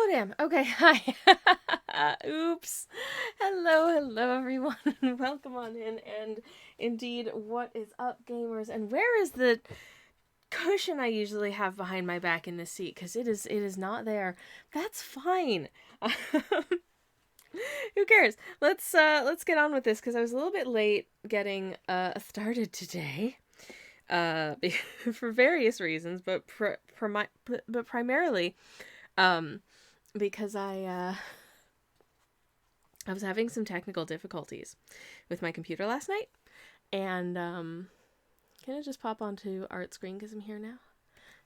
Oh, damn. Okay, hi. Oops. Hello, everyone. Welcome on in. And indeed, what is up, gamers? And where is the cushion I usually have behind my back in this seat? Because it is not there. That's fine. Who cares? Let's get on with this, because I was a little bit late getting started today. For various reasons, but primarily because I was having some technical difficulties with my computer last night, and can I just pop onto art screen because I'm here now?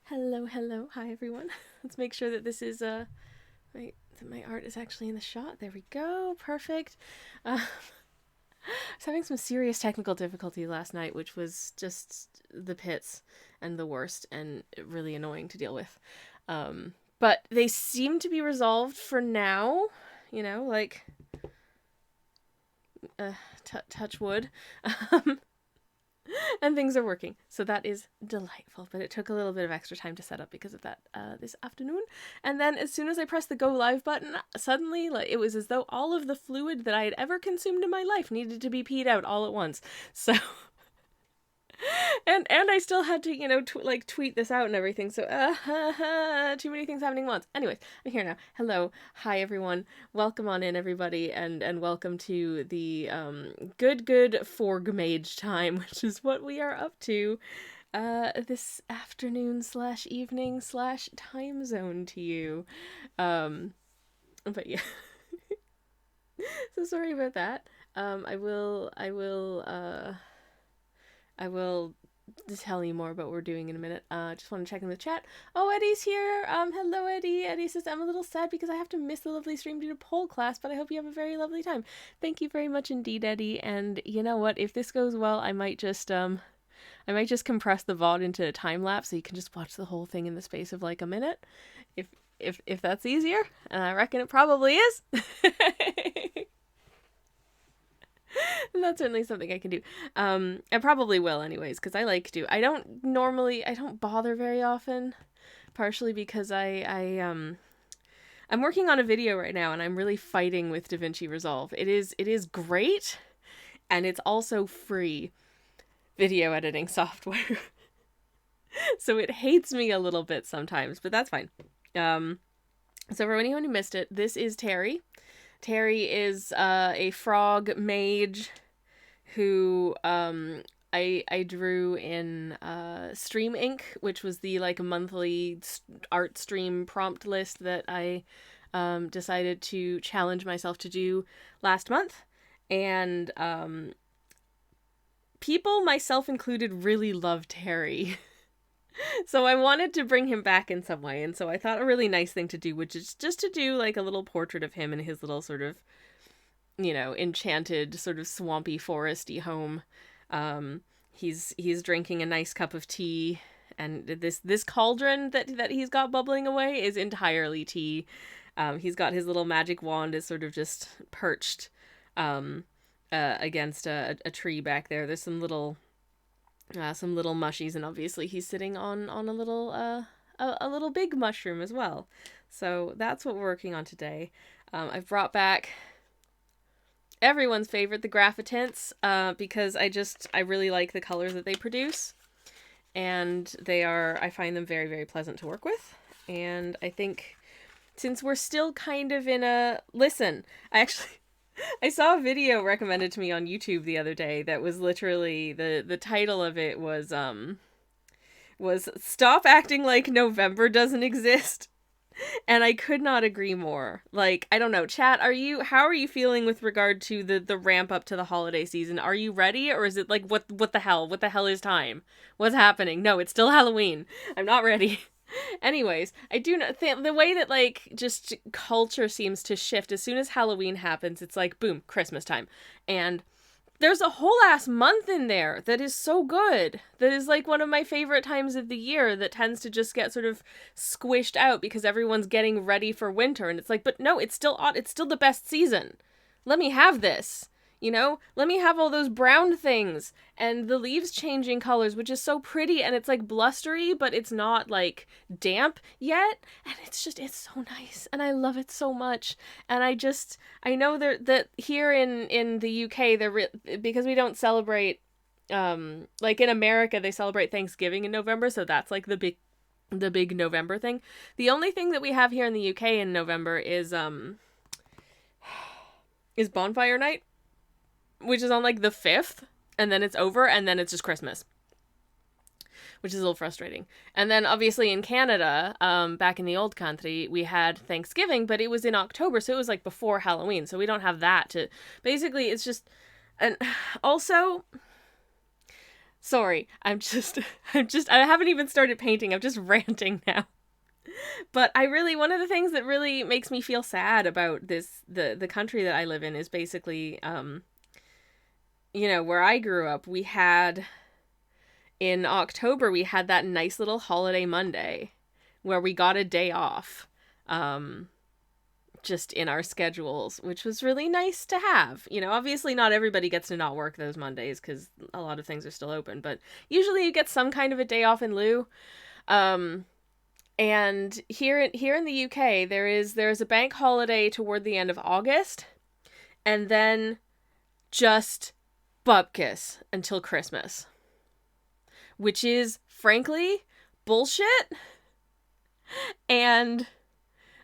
Hello, hi everyone. Let's make sure that this is my art is actually in the shot. There we go, perfect. I was having some serious technical difficulty last night, which was just the pits and the worst and really annoying to deal with. But they seem to be resolved for now, like, touch wood. And things are working. So that is delightful. But it took a little bit of extra time to set up because of that this afternoon. And then as soon as I pressed the go live button, suddenly it was as though all of the fluid that I had ever consumed in my life needed to be peed out all at once. So... And I still had to, tweet this out and everything. So, too many things happening at once. Anyways, I'm here now. Hello. Hi, everyone. Welcome on in, everybody. And welcome to the good Forg Mage time, which is what we are up to this afternoon / evening / time zone to you. But yeah. So sorry about that. I will tell you more about what we're doing in a minute. Just want to check in the chat. Oh, Eddie's here. Hello, Eddie. Eddie says, I'm a little sad because I have to miss the lovely stream due to pole class, but I hope you have a very lovely time. Thank you very much indeed, Eddie. And you know what? If this goes well, I might just compress the VOD into a time lapse so you can just watch the whole thing in the space of like a minute. If that's easier, and I reckon it probably is. That's certainly something I can do. I probably will anyways, because I like to. I don't bother very often, partially because I'm working on a video right now and I'm really fighting with DaVinci Resolve. It is great, and it's also free video editing software. So it hates me a little bit sometimes, but that's fine. So for anyone who missed it, this is Terry. Terry is a frog mage who I drew in Stream Inc., which was the monthly art stream prompt list that I decided to challenge myself to do last month. And people, myself included, really loved Terry. So I wanted to bring him back in some way, and so I thought a really nice thing to do, which is just to do a little portrait of him in his little sort of, enchanted sort of swampy foresty home. He's drinking a nice cup of tea, and this cauldron that he's got bubbling away is entirely tea. He's got his little magic wand is sort of just perched against a tree back there. There's some little mushies, and obviously he's sitting on a little big mushroom as well. So that's what we're working on today. I've brought back everyone's favorite, the graphitints, because I really like the colors that they produce, and I find them very, very pleasant to work with. And I think since we're still kind of in I saw a video recommended to me on YouTube the other day that was literally, the title of it was Stop Acting Like November Doesn't Exist. And I could not agree more. I don't know, chat, how are you feeling with regard to the ramp up to the holiday season? Are you ready, or is it what the hell? What the hell is time? What's happening? No, it's still Halloween. I'm not ready. Anyways, I do know the way that just culture seems to shift as soon as Halloween happens. It's boom, Christmas time, and there's a whole ass month in there that is so good. That is one of my favorite times of the year that tends to just get sort of squished out because everyone's getting ready for winter, and it's but no, it's still the best season. Let me have this. You know, let me have all those brown things and the leaves changing colors, which is so pretty, and it's like blustery, but it's not like damp yet, and it's so nice, and I love it so much. And I know that here in the UK, because we don't celebrate, like in America they celebrate Thanksgiving in November, so that's like the big November thing. The only thing that we have here in the UK in November is bonfire night, which is on like the 5th, and then it's over, and then it's just Christmas, which is a little frustrating. And then obviously in Canada, back in the old country, we had Thanksgiving, but it was in October, so it was like before Halloween, so we don't have that to, basically it's just, and also, sorry, I haven't even started painting, I'm just ranting now. But one of the things that really makes me feel sad about the country that I live in is basically, you know, where I grew up, in October, we had that nice little holiday Monday where we got a day off, just in our schedules, which was really nice to have. You know, obviously not everybody gets to not work those Mondays because a lot of things are still open, but usually you get some kind of a day off in lieu. And here in the UK, there's a bank holiday toward the end of August, and then just bupkis until Christmas, which is frankly bullshit. And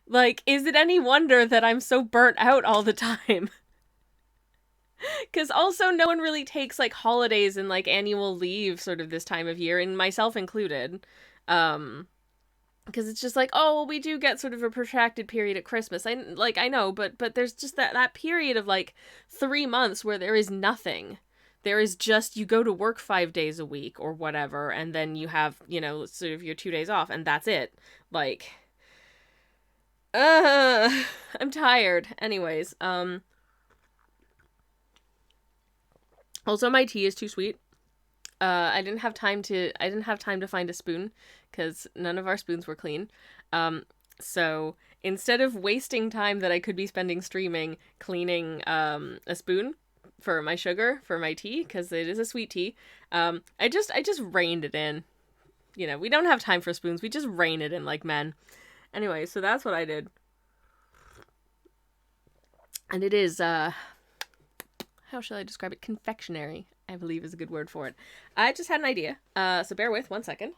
like, is it any wonder that I'm so burnt out all the time? Because also no one really takes like holidays and like annual leave sort of this time of year, and myself included. Because it's just like, oh, well, we do get sort of a protracted period at Christmas. I know, but there's just that period of like 3 months where there is nothing. There is just, you go to work 5 days a week or whatever, and then you have, you know, sort of your 2 days off, and that's it. Like, I'm tired. Anyways, also my tea is too sweet. I didn't have time to find a spoon because none of our spoons were clean. So instead of wasting time that I could be spending streaming cleaning a spoon for my sugar for my tea, because it is a sweet tea, I just reined it in. You know, we don't have time for spoons. We just rein it in like men. Anyway, so that's what I did. And it is how shall I describe it? Confectionery, I believe, is a good word for it. I just had an idea, so bear with 1 second.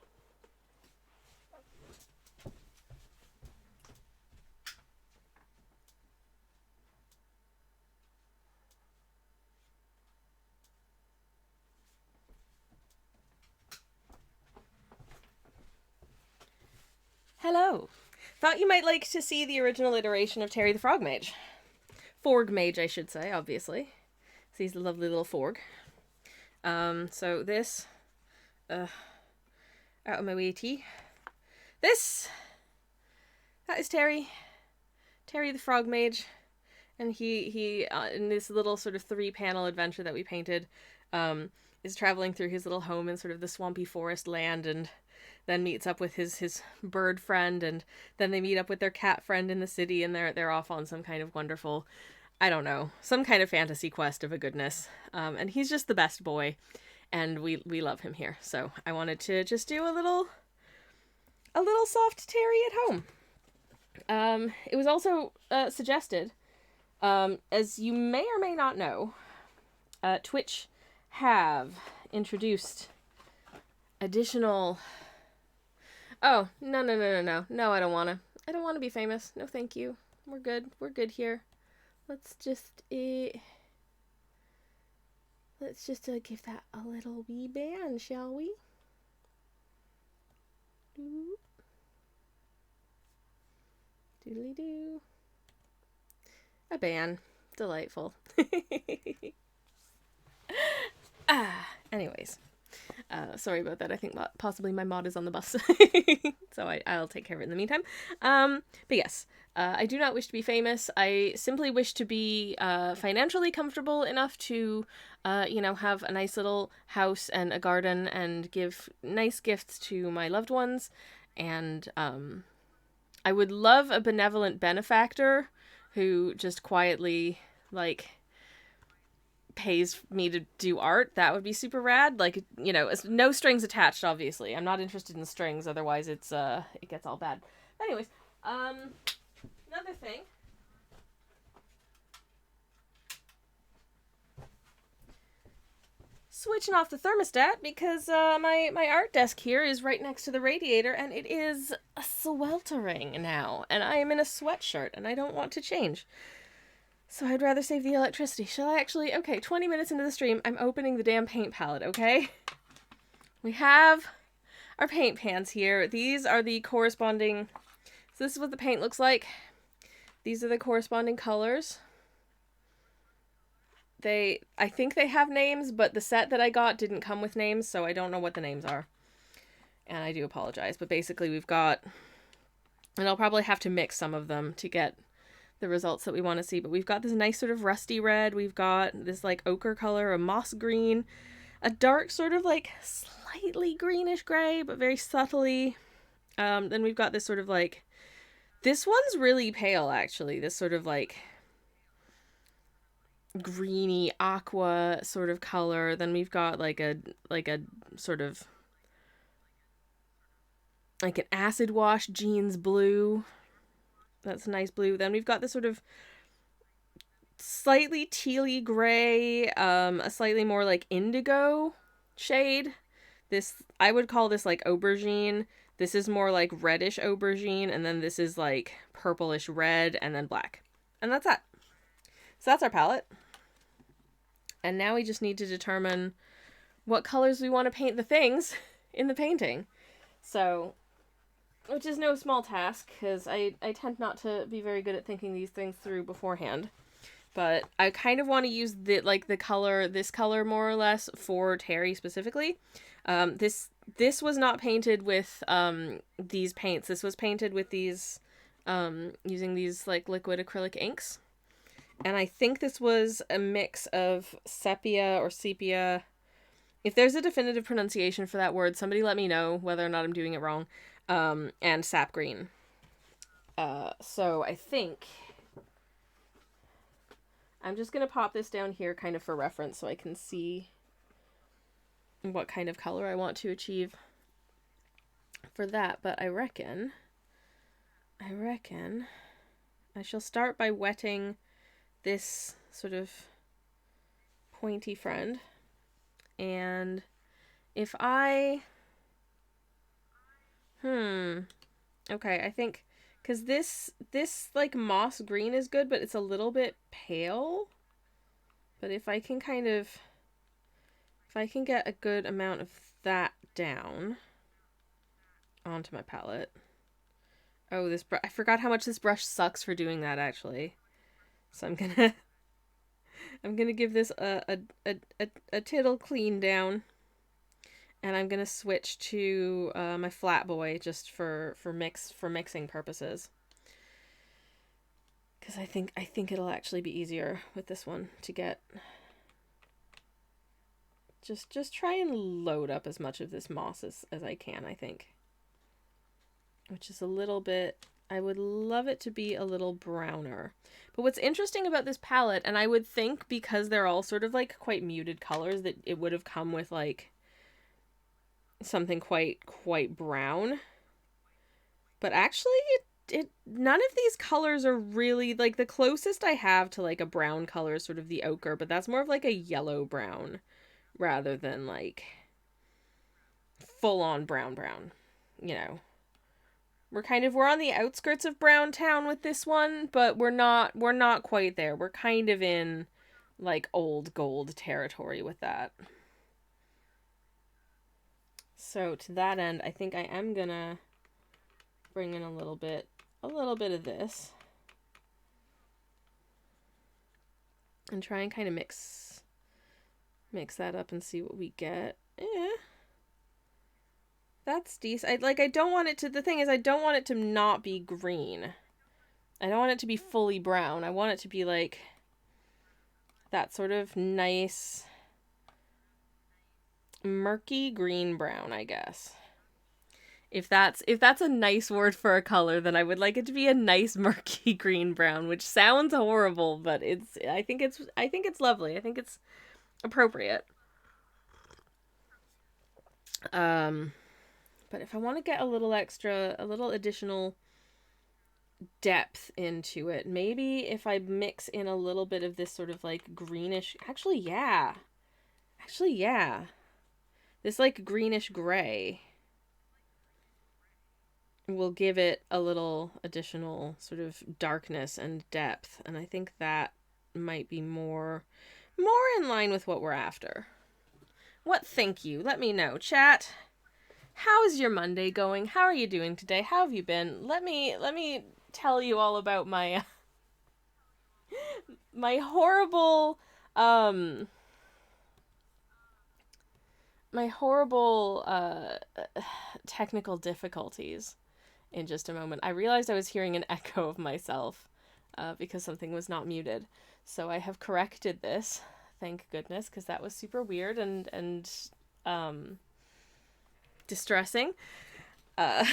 Hello. Thought you might like to see the original iteration of Terry the Forg Mage. Forg Mage, I should say, obviously. So he's a lovely little forg. So this, out of my way tea. That is Terry the Forg Mage, and he in this little sort of 3-panel adventure that we painted, is traveling through his little home in sort of the swampy forest land, and then meets up with his bird friend, and then they meet up with their cat friend in the city, and they're off on some kind of wonderful, I don't know, some kind of fantasy quest of a goodness. And he's just the best boy, and we love him here. So I wanted to just do a little soft Terry at home. It was also suggested, as you may or may not know, Twitch have introduced additional... Oh, no, I don't wanna be famous. No, thank you. We're good here. Let's just give that a little wee ban, shall we? Doodly doo. A ban. Delightful. Anyways. Sorry about that. I think possibly my mod is on the bus. So I'll take care of it in the meantime. But yes, I do not wish to be famous. I simply wish to be financially comfortable enough to, have a nice little house and a garden and give nice gifts to my loved ones. And I would love a benevolent benefactor who just quietly, pays me to do art, that would be super rad. Like, you know, no strings attached, obviously. I'm not interested in strings, otherwise it gets all bad. But anyways, another thing. Switching off the thermostat because my art desk here is right next to the radiator and it is sweltering now. And I am in a sweatshirt and I don't want to change. So I'd rather save the electricity. Shall I actually? Okay, 20 minutes into the stream, I'm opening the damn paint palette, okay? We have our paint pans here. These are the corresponding... So this is what the paint looks like. These are the corresponding colors. I think they have names, but the set that I got didn't come with names, so I don't know what the names are. And I do apologize, but basically we've got... And I'll probably have to mix some of them to get the results that we want to see, but we've got this nice sort of rusty red, we've got this like ochre color, a moss green, a dark sort of like slightly greenish gray, but very subtly. Then we've got this sort of like, this one's really pale actually, this sort of like greeny aqua sort of color. Then we've got like a sort of like an acid wash jeans blue. That's a nice blue. Then we've got this sort of slightly tealy gray, a slightly more like indigo shade. This, I would call this like aubergine. This is more like reddish aubergine, and then this is like purplish red, and then black. And that's that. So that's our palette. And now we just need to determine what colors we want to paint the things in the painting. So... which is no small task, because I tend not to be very good at thinking these things through beforehand. But I kind of want to use this color more or less for Terry specifically. This was not painted with these paints. This was painted with these, using these like liquid acrylic inks. And I think this was a mix of sepia or sepia. If there's a definitive pronunciation for that word, somebody let me know whether or not I'm doing it wrong. And sap green. So I think I'm just going to pop this down here kind of for reference so I can see what kind of color I want to achieve for that. But I reckon I shall start by wetting this sort of pointy friend. And if I... Okay, I think... because this like moss green is good, but it's a little bit pale. But if I can kind of... if I can get a good amount of that down onto my palette. Oh, this I forgot how much this brush sucks for doing that, actually. So I'm gonna... I'm gonna give this a tittle clean down. And I'm gonna switch to my flat boy just for mixing purposes. Because I think it'll actually be easier with this one to get... Just try and load up as much of this moss as I can, I think. Which is a little bit... I would love it to be a little browner. But what's interesting about this palette, and I would think because they're all sort of like quite muted colors, that it would have come with like something quite brown. But actually none of these colors are really like... the closest I have to like a brown color is sort of the ochre, but that's more of like a yellow brown rather than like full on brown, you know. We're on the outskirts of Brown Town with this one, but we're not quite there. We're kind of in like old gold territory with that. So to that end, I think I am gonna bring in a little bit of this and try and kind of mix that up and see what we get. That's decent. I don't want it to... the thing is, I don't want it to not be green. I don't want it to be fully brown. I want it to be like that sort of nice murky green brown, I guess. If that's a nice word for a color, then I would like it to be a nice murky green brown, which sounds horrible, but I think it's lovely. I think it's appropriate. But if I want to get a little additional depth into it, maybe if I mix in a little bit of this sort of like greenish, actually, yeah. This like greenish gray will give it a little additional sort of darkness and depth, and I think that might be more in line with what we're after. What think you? Let me know, chat. How is your Monday going? How are you doing today? How have you been? Let me tell you all about my my horrible um technical difficulties in just a moment. I realized I was hearing an echo of myself because something was not muted. So I have corrected this. Thank goodness, because that was super weird and distressing. But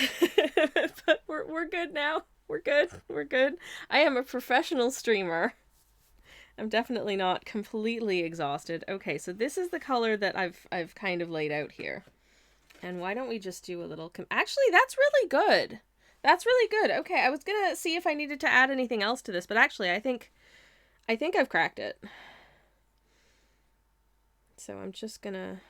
we're good now. We're good. I am a professional streamer. I'm definitely not completely exhausted. Okay, so this is the color that I've kind of laid out here. And why don't we just do a little... Actually, that's really good. That's really good. Okay, I was gonna see if I needed to add anything else to this, but actually, I think I've cracked it. So I'm just gonna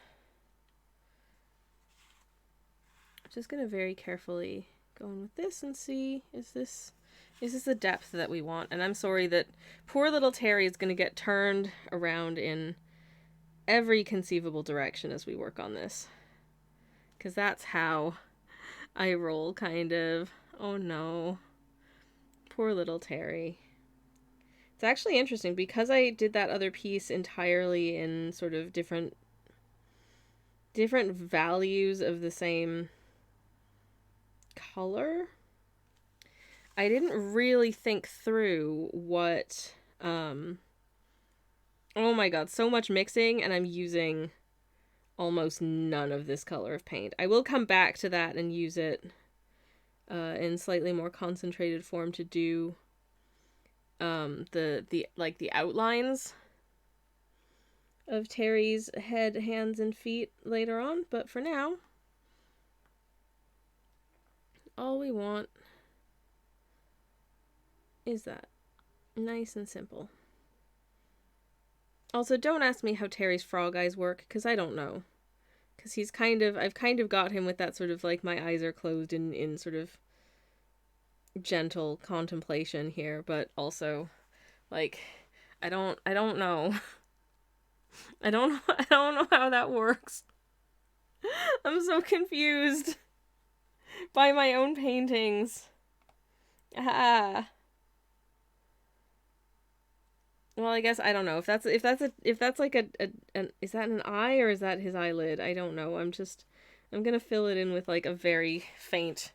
very carefully go in with this and see, is this the depth that we want? And I'm sorry that poor little Terry is gonna get turned around in every conceivable direction as we work on this. Because that's how I roll, kind of. Oh no. Poor little Terry. It's actually interesting because I did that other piece entirely in sort of different values of the same color. I didn't really think through what oh my god, so much mixing, and I'm using almost none of this color of paint. I will come back to that and use it in slightly more concentrated form to do the outlines of Terry's head, hands, and feet later on. But for now, all we want is that. Nice and simple. Also, don't ask me how Terry's frog eyes work, because I don't know. Because I've kind of got him with that sort of like my eyes are closed in sort of gentle contemplation here, but also like I don't know. I don't know how that works. I'm so confused by my own paintings. Ah. Well, I guess I don't know if that's like is that an eye or is that his eyelid? I don't know. I'm gonna fill it in with like a very faint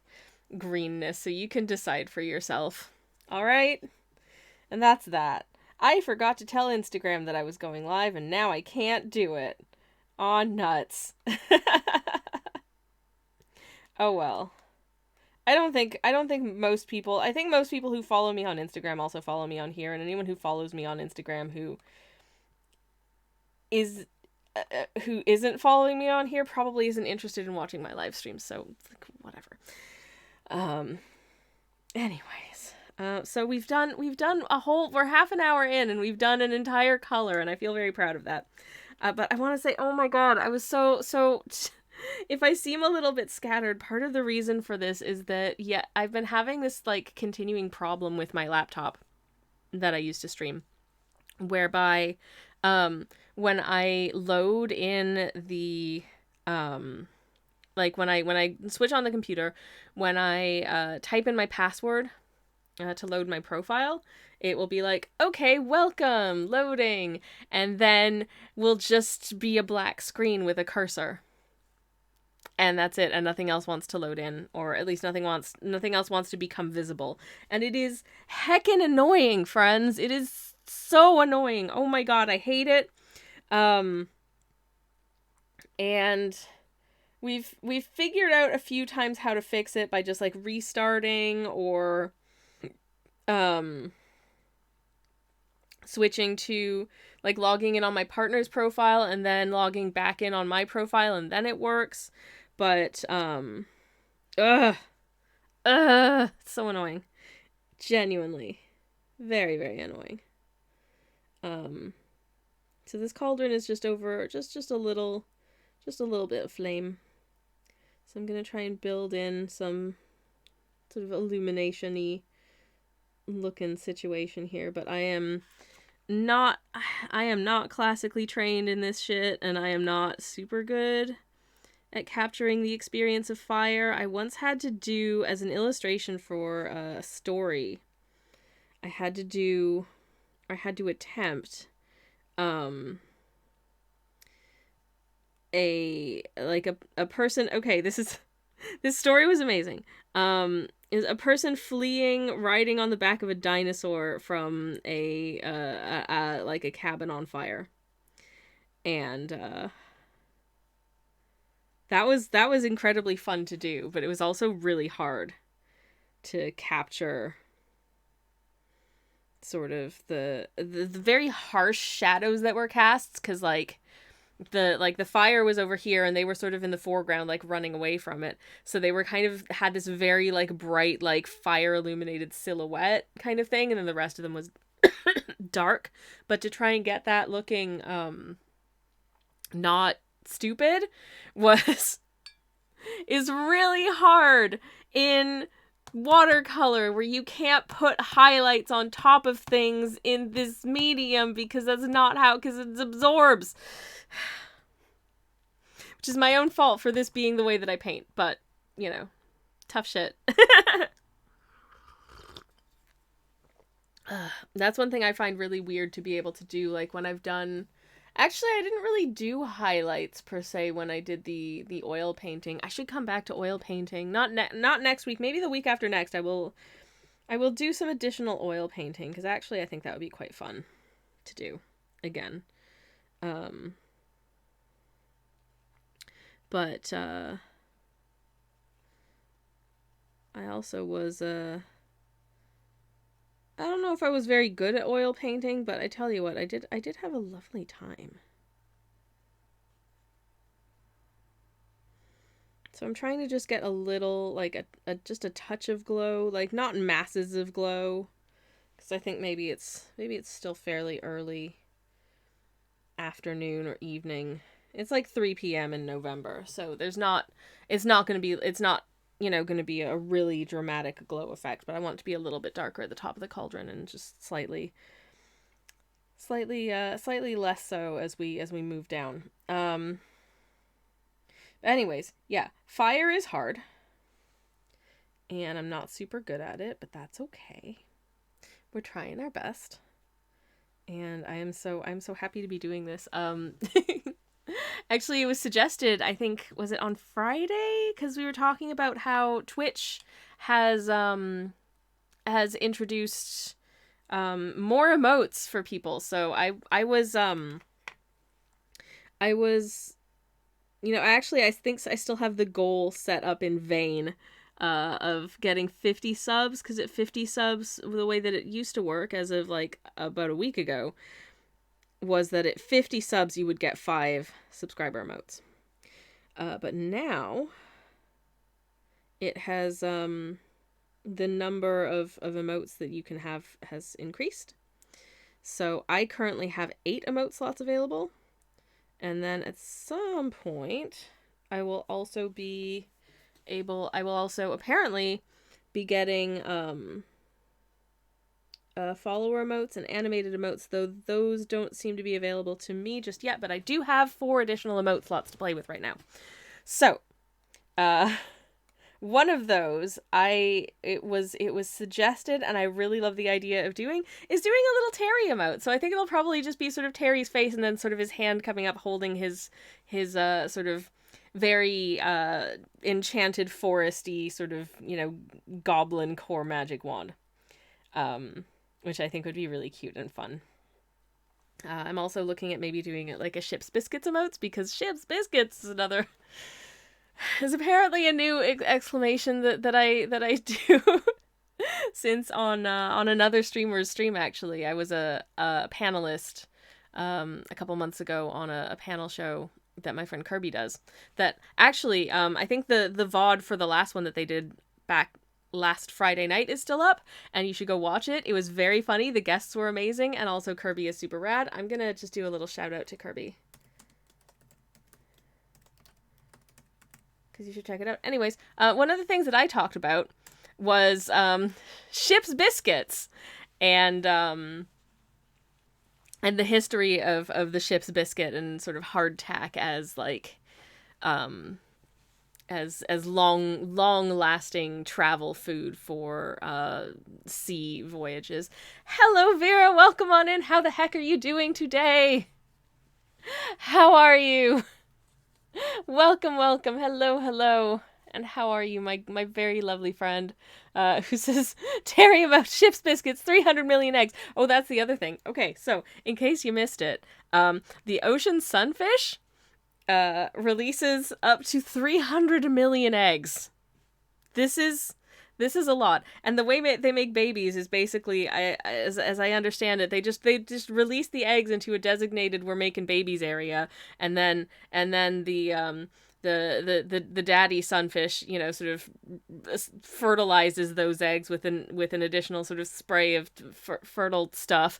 greenness, so you can decide for yourself. All right, and that's that. I forgot to tell Instagram that I was going live, and now I can't do it. Aw, nuts. Oh well. I don't think most people... I think most people who follow me on Instagram also follow me on here, and anyone who follows me on Instagram who isn't following me on here probably isn't interested in watching my live streams, so like, whatever. Anyways, so we've done a whole... We're half an hour in, and we've done an entire color, and I feel very proud of that. But I want to say, oh my god, I was so if I seem a little bit scattered, part of the reason for this is that, yeah, I've been having this, like, continuing problem with my laptop that I used to stream, whereby, when I load in the, like, when I switch on the computer, when I, type in my password, to load my profile, it will be like, okay, welcome, loading, and then will just be a black screen with a cursor. And that's it, and nothing else wants to load in, or at least nothing else wants to become visible. And it is heckin' annoying, friends. It is so annoying. Oh my god, I hate it. And we've figured out a few times how to fix it by just like restarting or switching to like logging in on my partner's profile and then logging back in on my profile and then it works. But it's so annoying. Genuinely. Very, very annoying. So this cauldron is just over just a little bit of flame. So I'm gonna try and build in some sort of illumination-y looking situation here, but I am not classically trained in this shit, and I am not super good at capturing the experience of fire. I once had to do, as an illustration for a story, I had to attempt a person. Okay, this story was amazing. Is a person fleeing, riding on the back of a dinosaur from a cabin on fire, and that was incredibly fun to do, but it was also really hard to capture sort of the very harsh shadows that were cast, because the fire was over here and they were sort of in the foreground, like running away from it, so they were kind of had this very like bright, like fire illuminated silhouette kind of thing, and then the rest of them was dark. But to try and get that looking not stupid is really hard in watercolor, where you can't put highlights on top of things in this medium because that's not how, because it absorbs. Which is my own fault for this being the way that I paint, but, you know, tough shit. That's one thing I find really weird to be able to do, like when I've done... Actually, I didn't really do highlights per se when I did the oil painting. I should come back to oil painting. Not next week, maybe the week after next. I will do some additional oil painting, because actually I think that would be quite fun to do again. But I also was I don't know if I was very good at oil painting, but I tell you what, I did have a lovely time. So I'm trying to just get a little, like, just a touch of glow, like, not masses of glow, because I think maybe it's still fairly early afternoon or evening. It's like 3 p.m. in November, so it's not going to be a really dramatic glow effect, but I want it to be a little bit darker at the top of the cauldron and just slightly less so as we move down. Anyways, yeah, fire is hard, and I'm not super good at it, but that's okay. We're trying our best, and I'm so happy to be doing this. Actually, it was suggested, I think, was it on Friday? Because we were talking about how Twitch has introduced more emotes for people. So I was I think I still have the goal set up in vain of getting 50 subs, because at 50 subs, the way that it used to work as of like about a week ago, was that at 50 subs you would get 5 subscriber emotes. But now it has the number of emotes that you can have has increased. So I currently have 8 emote slots available. And then at some point I will also apparently be getting follower emotes and animated emotes, though those don't seem to be available to me just yet, but I do have 4 additional emote slots to play with right now. So, one of those it was suggested, and I really love the idea of doing a little Terry emote. So I think it'll probably just be sort of Terry's face and then sort of his hand coming up holding his sort of very enchanted foresty sort of, goblin core magic wand. Which I think would be really cute and fun. I'm also looking at maybe doing it like a Ship's Biscuits emotes, because Ship's Biscuits is apparently a new exclamation that I do. since on another streamer's stream, actually. I was a panelist a couple months ago on a panel show that my friend Kirby does. That actually, I think the VOD for the last one that they did back last Friday night is still up, and you should go watch it. It was very funny. The guests were amazing, and also Kirby is super rad. I'm gonna just do a little shout out to Kirby, because you should check it out. Anyways, one of the things that I talked about was ship's biscuits, and the history of the ship's biscuit and sort of hardtack as like as long lasting travel food for sea voyages. Hello Vera, welcome on in. How the heck are you doing today? How are you? Welcome. Hello. And how are you, my very lovely friend, who says, Terry about ship's biscuits, 300 million eggs. Oh, that's the other thing. Okay, so, in case you missed it, the ocean sunfish releases up to 300 million eggs. This is a lot. And the way they make babies is basically, as I understand it, they just release the eggs into a designated "we're making babies" area, and then the daddy sunfish, you know, sort of fertilizes those eggs with an additional sort of spray of fertile stuff,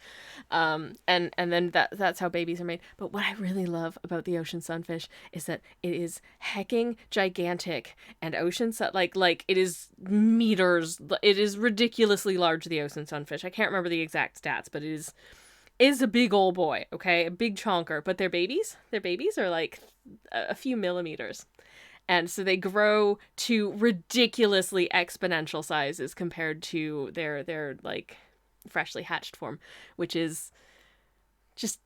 and then that's how babies are made. But what I really love about the ocean sunfish is that it is hecking gigantic, and like it is meters. It is ridiculously large. The ocean sunfish. I can't remember the exact stats, but it is a big old boy, okay? A big chonker. But their babies are like a few millimeters. And so they grow to ridiculously exponential sizes compared to their like freshly hatched form, which is just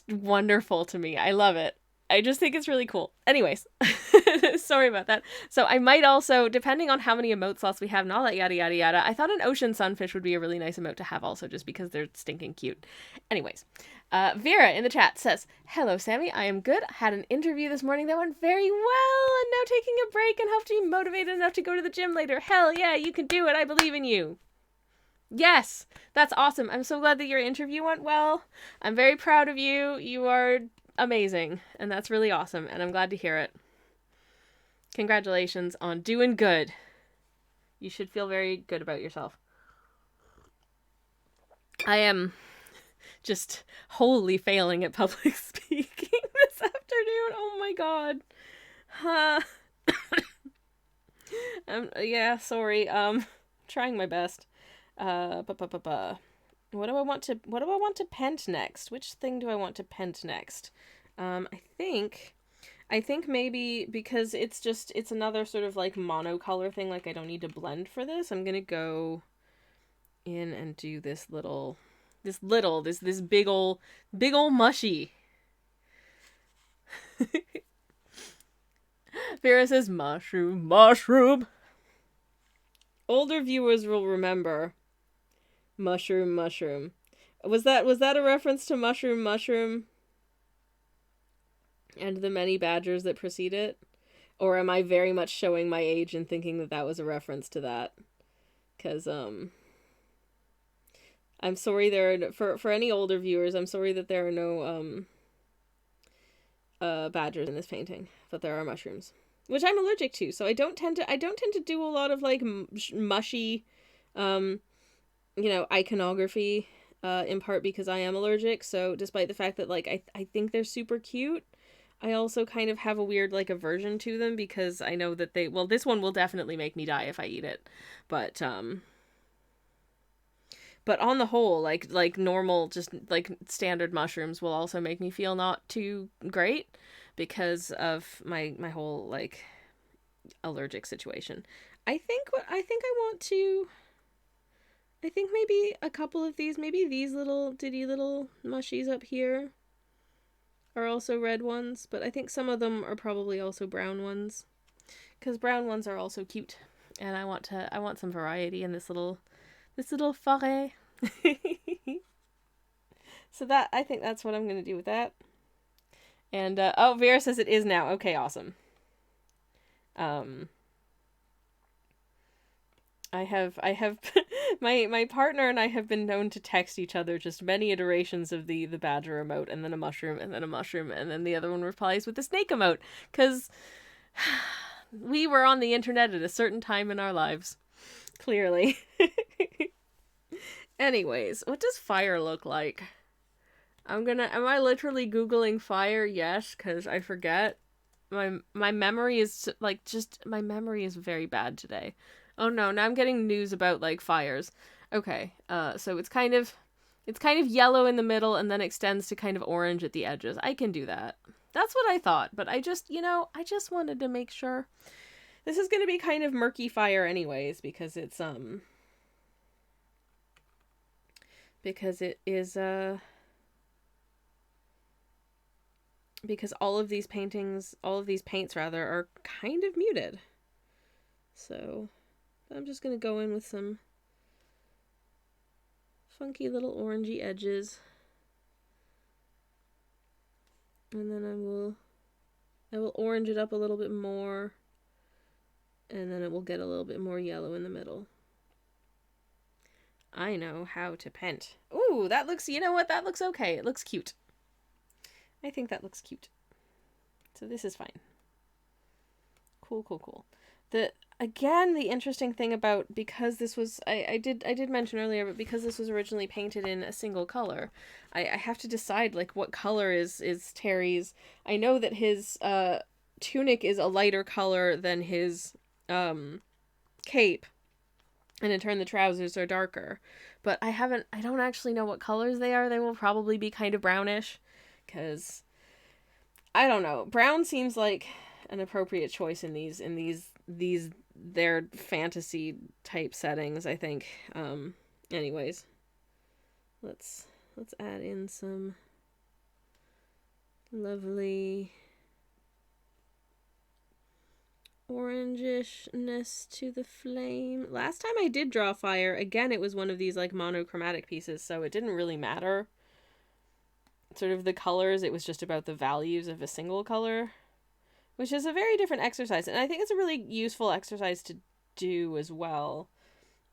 wonderful to me. I love it. I just think it's really cool. Anyways, sorry about that. So I might also, depending on how many emote slots we have and all that yada yada yada, I thought an ocean sunfish would be a really nice emote to have also, just because they're stinking cute. Anyways, Vera in the chat says, hello Sammy, I am good. Had an interview this morning that went very well, and now taking a break and hope to be motivated enough to go to the gym later. Hell yeah, you can do it. I believe in you. Yes, that's awesome. I'm so glad that your interview went well. I'm very proud of you. You are amazing, and that's really awesome, and I'm glad to hear it. Congratulations on doing good. You should feel very good about yourself. I am just wholly failing at public speaking this afternoon. Oh my god. Yeah, sorry. Trying my best. What do I want to pent next? Which thing do I want to pent next? I think maybe because it's another sort of like monocolor thing, like I don't need to blend for this. I'm gonna go in and do this big ol' mushy. Vera says mushroom. Older viewers will remember mushroom. Was that a reference to mushroom and the many badgers that precede it? Or am I very much showing my age and thinking that was a reference to that? Because I'm sorry for any older viewers, I'm sorry that there are no badgers in this painting, but there are mushrooms, which I'm allergic to. So I don't tend to do a lot of like mushy iconography, in part because I am allergic. So despite the fact that like I think they're super cute, I also kind of have a weird like aversion to them, because I know that this one will definitely make me die if I eat it. But on the whole, like normal, just like standard mushrooms will also make me feel not too great because of my whole like allergic situation. I think maybe a couple of these, maybe these little ditty little mushies up here are also red ones, but I think some of them are probably also brown ones, because brown ones are also cute, and I want some variety in this little foray. So that, I think that's what I'm gonna do with that. And Vera says it is now. Okay, awesome. I have my partner and I have been known to text each other just many iterations of the badger emote, and then a mushroom, and then a mushroom, and then the other one replies with the snake emote, because we were on the internet at a certain time in our lives. Clearly. Anyways, what does fire look like? Am I literally Googling fire? Yes, because I forget. My memory is like, just, my memory is very bad today. Oh no, now I'm getting news about like fires. Okay, so it's kind of yellow in the middle and then extends to kind of orange at the edges. I can do that. That's what I thought, but I just, I just wanted to make sure. This is going to be kind of murky fire anyways, because it's because it is because all of these paints rather, are kind of muted. So I'm just going to go in with some funky little orangey edges. And then I will orange it up a little bit more. And then it will get a little bit more yellow in the middle. I know how to paint. Ooh, that looks, you know what? That looks okay. It looks cute. I think that looks cute. So this is fine. Cool. Again, the interesting thing about, because this was, I did mention earlier, but because this was originally painted in a single color, I have to decide, like, what color is Terry's. I know that his tunic is a lighter color than his cape, and in turn the trousers are darker. But I don't actually know what colors they are. They will probably be kind of brownish, because I don't know. Brown seems like an appropriate choice in these their fantasy type settings, I think. Anyways, let's add in some lovely orangishness to the flame. Last time I did draw fire, again, it was one of these like monochromatic pieces, so it didn't really matter sort of the colors. It was just about the values of a single color, which is a very different exercise, and I think it's a really useful exercise to do as well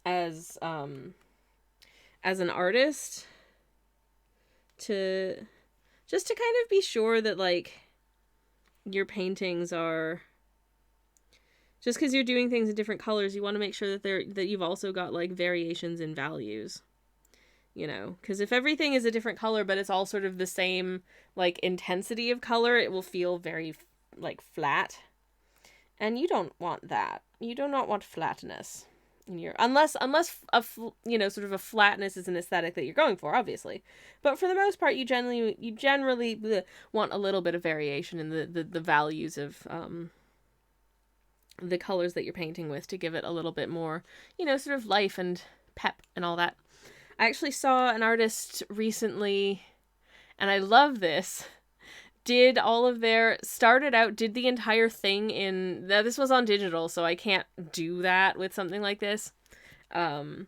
as an artist, to just to kind of be sure that like your paintings are, just because you're doing things in different colors, you want to make sure that you've also got like variations in values, because if everything is a different color but it's all sort of the same like intensity of color, it will feel very like flat, and you don't want that. You do not want flatness in your, unless sort of a flatness is an aesthetic that you're going for, obviously. But for the most part, you generally want a little bit of variation in the values of the colors that you're painting with, to give it a little bit more, sort of life and pep and all that. I actually saw an artist recently, and I love this, did the entire thing in, now this was on digital, so I can't do that with something like this. And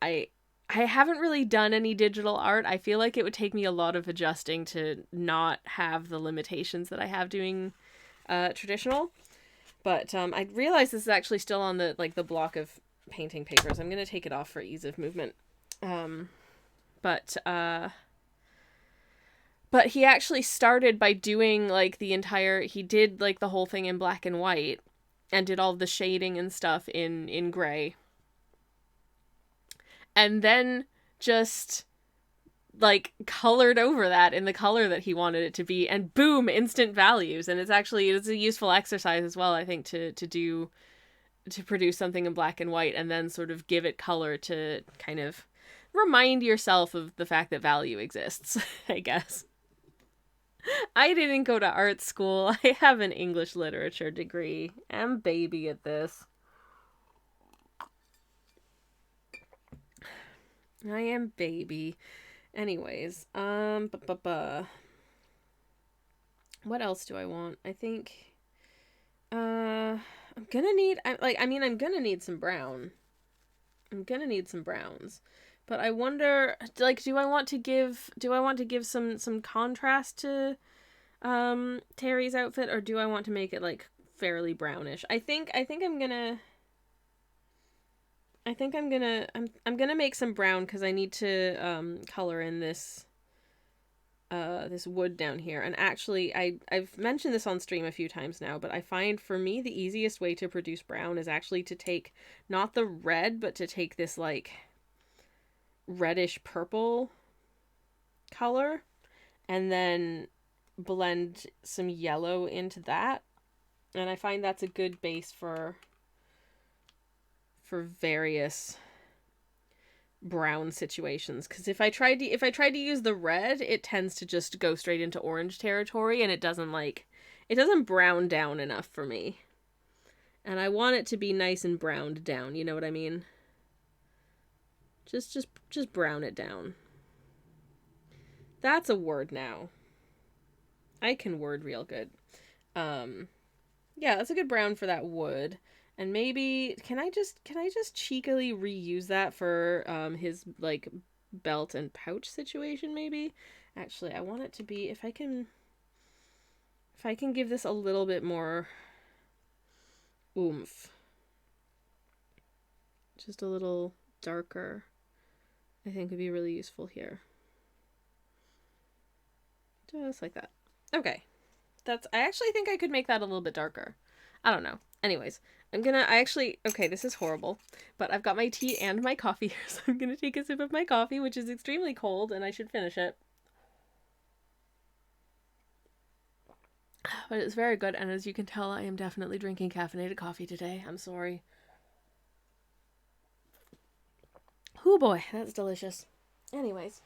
I haven't really done any digital art. I feel like it would take me a lot of adjusting to not have the limitations that I have doing traditional. But I realize this is actually still on the block of painting papers. I'm going to take it off for ease of movement. But he actually started by doing he did like the whole thing in black and white, and did all the shading and stuff in gray. And then just like colored over that in the color that he wanted it to be, and boom, instant values. And it's a useful exercise as well, I think, to produce something in black and white and then sort of give it color to kind of remind yourself of the fact that value exists, I guess. I didn't go to art school. I have an English literature degree. I'm baby at this. I am baby. Anyways, what else do I want? I think, I'm gonna need some brown. I'm gonna need some browns. But I wonder, like, do I want to give some contrast to Terry's outfit, or do I want to make it like fairly brownish? I think I'm gonna I think I'm gonna make some brown because I need to color in this this wood down here. And actually, I've mentioned this on stream a few times now, but I find for me the easiest way to produce brown is actually to take not the red, but to take this like reddish purple color and then blend some yellow into that. And I find that's a good base for various brown situations, because if I tried to use the red, it tends to just go straight into orange territory, and it doesn't brown down enough for me. And I want it to be nice and browned down, you know what I mean? Just brown it down. That's a word now. I can word real good. Yeah, that's a good brown for that wood. And maybe can I just cheekily reuse that for his like belt and pouch situation maybe? Actually, I want it to be if I can give this a little bit more oomph. Just a little darker. I think would be really useful here. Just like that. Okay. I actually think I could make that a little bit darker. I don't know. Anyways, okay, this is horrible, but I've got my tea and my coffee here, so I'm gonna take a sip of my coffee, which is extremely cold, and I should finish it. But it's very good, and as you can tell, I am definitely drinking caffeinated coffee today. I'm sorry. Oh boy, that's delicious. Anyways.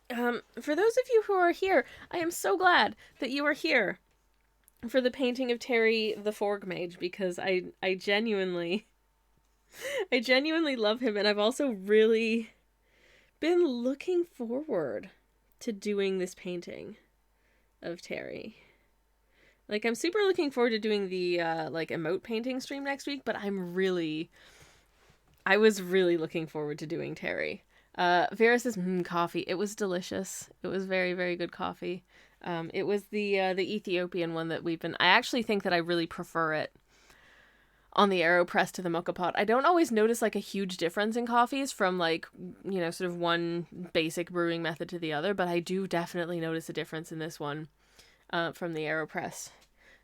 For those of you who are here, I am so glad that you are here for the painting of Terry the Forg Mage, because I genuinely love him, and I've also really been looking forward to doing this painting of Terry. Like, I'm super looking forward to doing the like emote painting stream next week, but I was really looking forward to doing Terry. Vera says, coffee. It was delicious. It was very, very good coffee. It was the Ethiopian one that I actually think that I really prefer it on the AeroPress to the Mocha Pot. I don't always notice like a huge difference in coffees from like, you know, sort of one basic brewing method to the other, but I do definitely notice a difference in this one from the AeroPress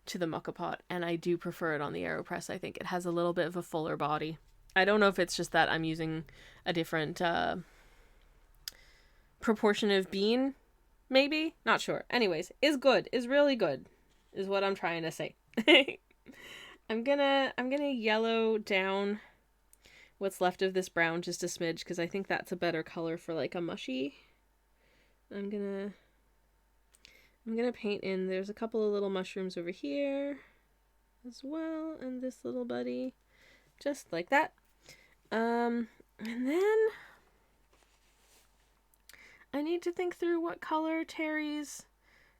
to the Mocha Pot, and I do prefer it on the AeroPress. I think it has a little bit of a fuller body. I don't know if it's just that I'm using a different proportion of bean, maybe? Not sure. Anyways, is good. Is really good, is what I'm trying to say. I'm gonna yellow down what's left of this brown just a smidge, because I think that's a better color for like a mushy. I'm gonna paint in, there's a couple of little mushrooms over here as well, and this little buddy, just like that. And then I need to think through what color Terry's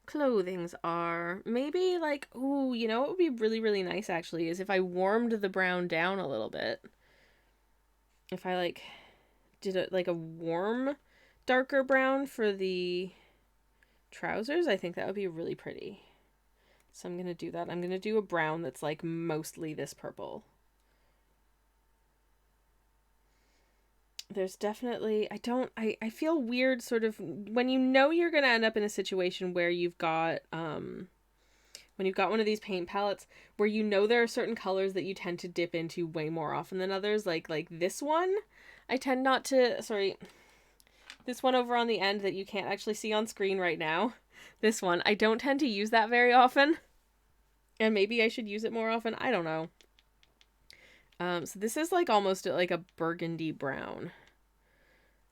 clothings are. Maybe like, ooh, you know what would be really, really nice actually is if I warmed the brown down a little bit. If I like did a warm darker brown for the trousers, I think that would be really pretty. So I'm going to do that. I'm going to do a brown that's like mostly this purple. There's definitely, I feel weird sort of when you know you're going to end up in a situation where you've got, when you've got one of these paint palettes where you know there are certain colors that you tend to dip into way more often than others. Like this one, I tend not to, this one over on the end that you can't actually see on screen right now. This one, I don't tend to use that very often. And maybe I should use it more often. I don't know. So this is like almost like a burgundy brown.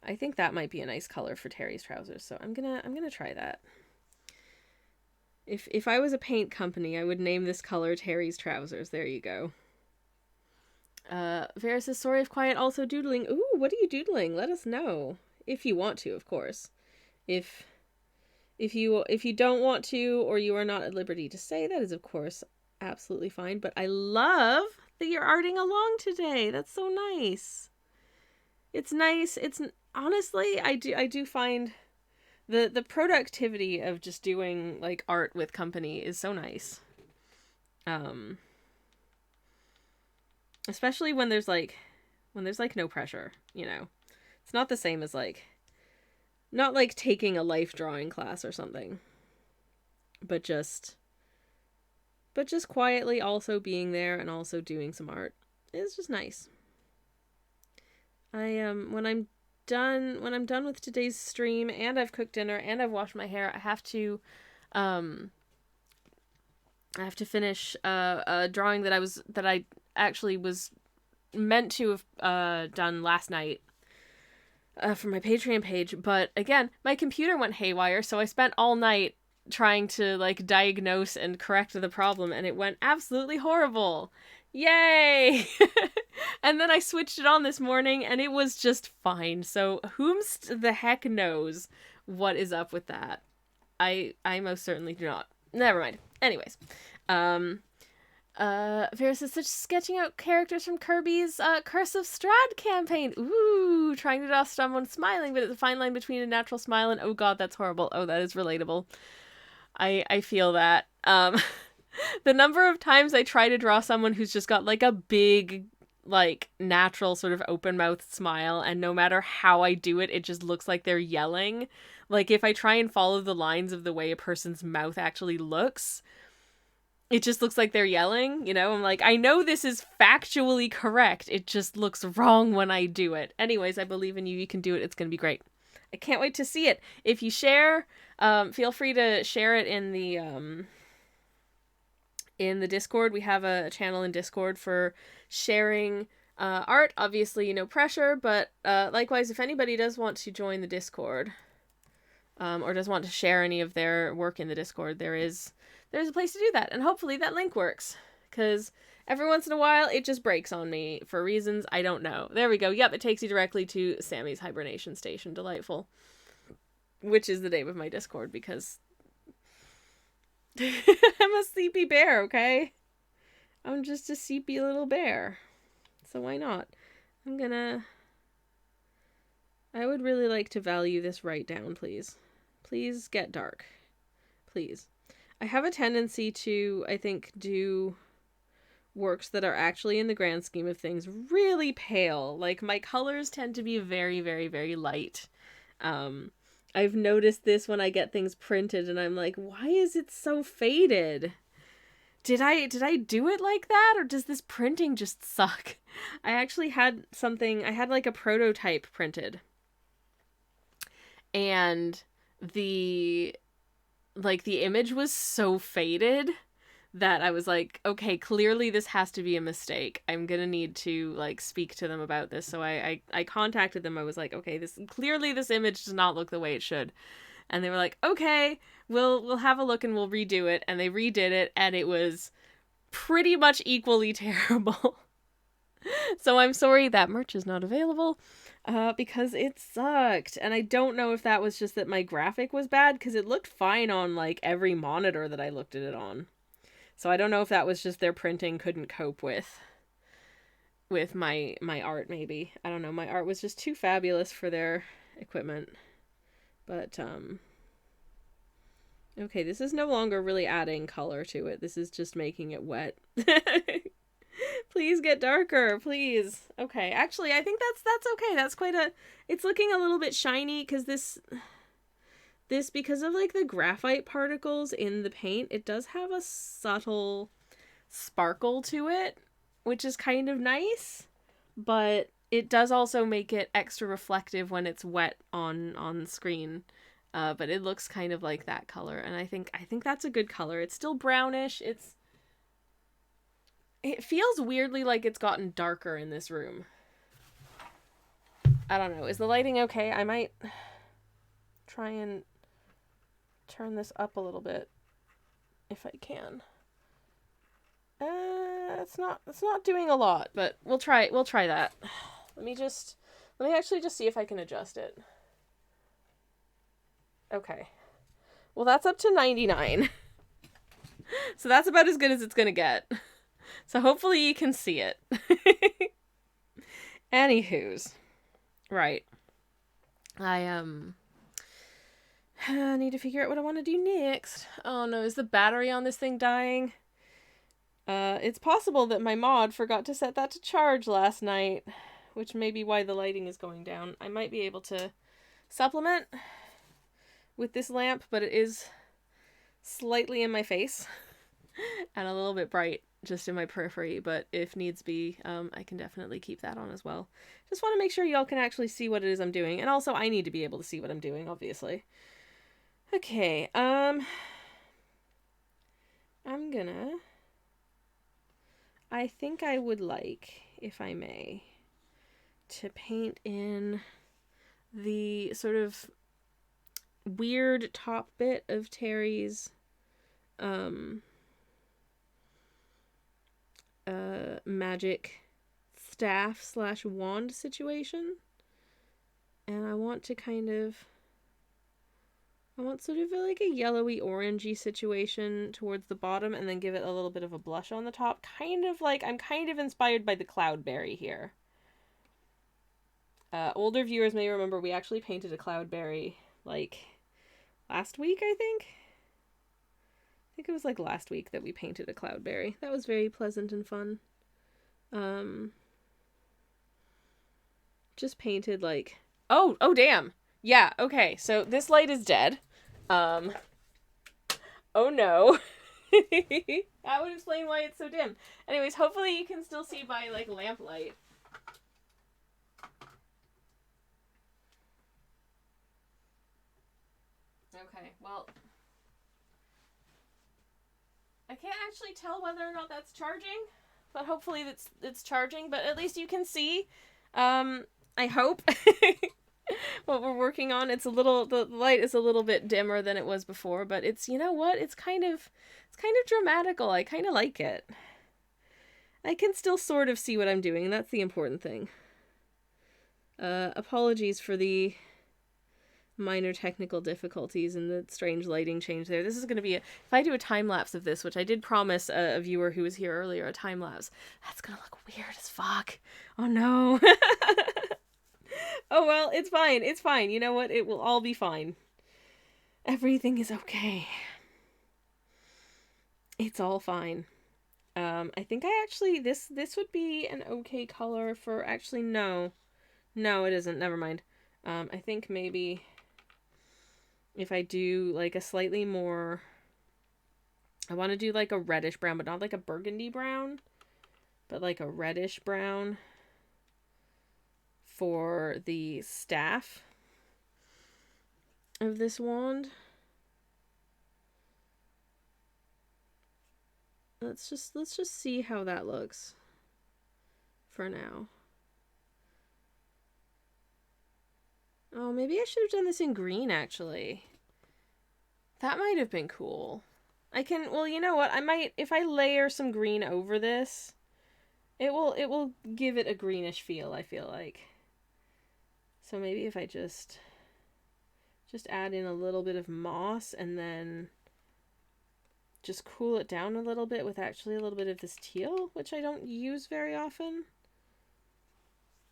I think that might be a nice color for Terry's trousers. So I'm gonna try that. If I was a paint company, I would name this color Terry's trousers. There you go. Vera says, sorry if quiet, also doodling. Ooh, what are you doodling? Let us know. If you want to, of course. If you don't want to, or you are not at liberty to say, that is of course absolutely fine. But I love that you're arting along today. That's so nice. It's nice. It's honestly, I do find the productivity of just doing like art with company is so nice. Especially when there's like no pressure, you know. It's not the same as like, not like taking a life drawing class or something, but just quietly also being there and also doing some art is just nice. When I'm done with today's stream and I've cooked dinner and I've washed my hair, I have to finish a drawing that I actually was meant to have done last night for my Patreon page, but again, my computer went haywire, so I spent all night trying to like diagnose and correct the problem, and it went absolutely horrible. Yay! And then I switched it on this morning and it was just fine. So whomst the heck knows what is up with that? I most certainly do not. Never mind. Anyways, Vera says, such sketching out characters from Kirby's Curse of Strahd campaign. Ooh, trying to draw someone smiling, but it's a fine line between a natural smile and, oh god, that's horrible. Oh, that is relatable. I feel that. The number of times I try to draw someone who's just got like a big, like natural sort of open mouthed smile, and no matter how I do it, it just looks like they're yelling. Like if I try and follow the lines of the way a person's mouth actually looks, it just looks like they're yelling, you know? I'm like, I know this is factually correct. It just looks wrong when I do it. Anyways, I believe in you. You can do it. It's going to be great. I can't wait to see it. If you share, feel free to share it in the Discord. We have a channel in Discord for sharing art. Obviously, no pressure, but likewise, if anybody does want to join the Discord, or does want to share any of their work in the Discord, there's a place to do that, and hopefully that link works, because every once in a while it just breaks on me for reasons I don't know. There we go. Yep, it takes you directly to Sammy's hibernation station. Delightful. Which is the name of my Discord, because I'm a sleepy bear, okay? I'm just a sleepy little bear. So why not? I would really like to value this right down, please. Please get dark. Please. I have a tendency to, I think, do works that are actually, in the grand scheme of things, really pale. Like, my colors tend to be very, very, very light. I've noticed this when I get things printed, and I'm like, why is it so faded? Did I do it like that, or does this printing just suck? I actually had I had like a prototype printed, and the image was so faded that I was like, okay, clearly this has to be a mistake. I'm gonna need to like speak to them about this. So I contacted them. I was like, okay, this image does not look the way it should. And they were like, okay, we'll have a look and we'll redo it. And they redid it, and it was pretty much equally terrible. So I'm sorry that merch is not available, because it sucked. And I don't know if that was just that my graphic was bad, because it looked fine on like every monitor that I looked at it on. So I don't know if that was just their printing couldn't cope with my art, maybe. I don't know. My art was just too fabulous for their equipment. But, okay, this is no longer really adding color to it. This is just making it wet. Please get darker, please. Okay, actually, I think that's okay. That's quite it's looking a little bit shiny, because this, because of, like, the graphite particles in the paint, it does have a subtle sparkle to it, which is kind of nice, but it does also make it extra reflective when it's wet on screen. But it looks kind of like that color, and I think that's a good color. It's still brownish. It feels weirdly like it's gotten darker in this room. I don't know. Is the lighting okay? I might try and turn this up a little bit if I can. It's not doing a lot, but we'll try that. Let me actually just see if I can adjust it. Okay. Well, that's up to 99. So that's about as good as it's gonna get. So hopefully you can see it. Anywho's. Right. I need to figure out what I want to do next. Oh no, is the battery on this thing dying? It's possible that my mod forgot to set that to charge last night, which may be why the lighting is going down. I might be able to supplement with this lamp, but it is slightly in my face and a little bit bright just in my periphery, but if needs be, I can definitely keep that on as well. Just want to make sure y'all can actually see what it is I'm doing, and also I need to be able to see what I'm doing, obviously. Okay, I think I would like, if I may, to paint in the sort of weird top bit of Terry's magic staff / wand situation. And I want sort of like a yellowy orangey situation towards the bottom, and then give it a little bit of a blush on the top. I'm kind of inspired by the Cloudberry here. Older viewers may remember we actually painted a Cloudberry like last week, I think. I think it was like last week that we painted a Cloudberry. That was very pleasant and fun. Just painted like... Oh damn! Yeah, okay, so this light is dead. Oh no. That would explain why it's so dim. Anyways, hopefully you can still see by, like, lamplight. Okay, well... I can't actually tell whether or not that's charging, but hopefully it's charging, but at least you can see, I hope, what we're working on. The light is a little bit dimmer than it was before, but it's, you know what, it's kind of dramatical. I kind of like it. I can still sort of see what I'm doing, and that's the important thing. Apologies for the minor technical difficulties and the strange lighting change there. This is going to be if I do a time-lapse of this, which I did promise a viewer who was here earlier a time-lapse, that's going to look weird as fuck. Oh no. Oh well, it's fine. It's fine. You know what? It will all be fine. Everything is okay. It's all fine. I think this would be an okay color for, actually, no, it isn't. Never mind. I think maybe if I do like a slightly more, I want to do like a reddish brown, but not like a burgundy brown, but like a reddish brown for the staff of this wand. Let's just see how that looks for now. Oh, maybe I should have done this in green, actually. That might have been cool. Well, you know what? I might, if I layer some green over this, it will give it a greenish feel, I feel like. So maybe if I just add in a little bit of moss and then just cool it down a little bit with actually a little bit of this teal, which I don't use very often.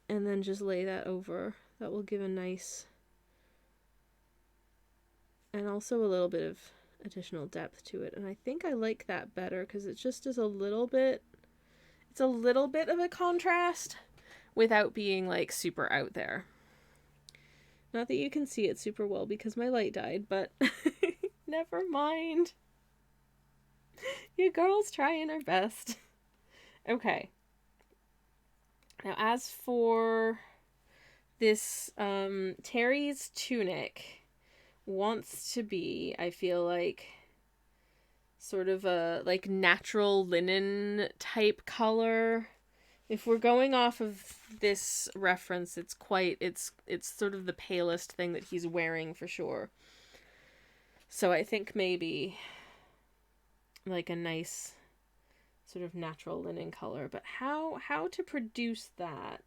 And then just lay that over. That will give a nice, and also a little bit of additional depth to it. And I think I like that better because it just is a little bit, it's a little bit of a contrast without being like super out there. Not that you can see it super well because my light died, but never mind. Your girl's trying her best. Okay. Now, as for this, Terry's tunic wants to be, I feel like, sort of a, like, natural linen type color. If we're going off of this reference, it's sort of the palest thing that he's wearing for sure. So I think maybe like a nice sort of natural linen color, but how to produce that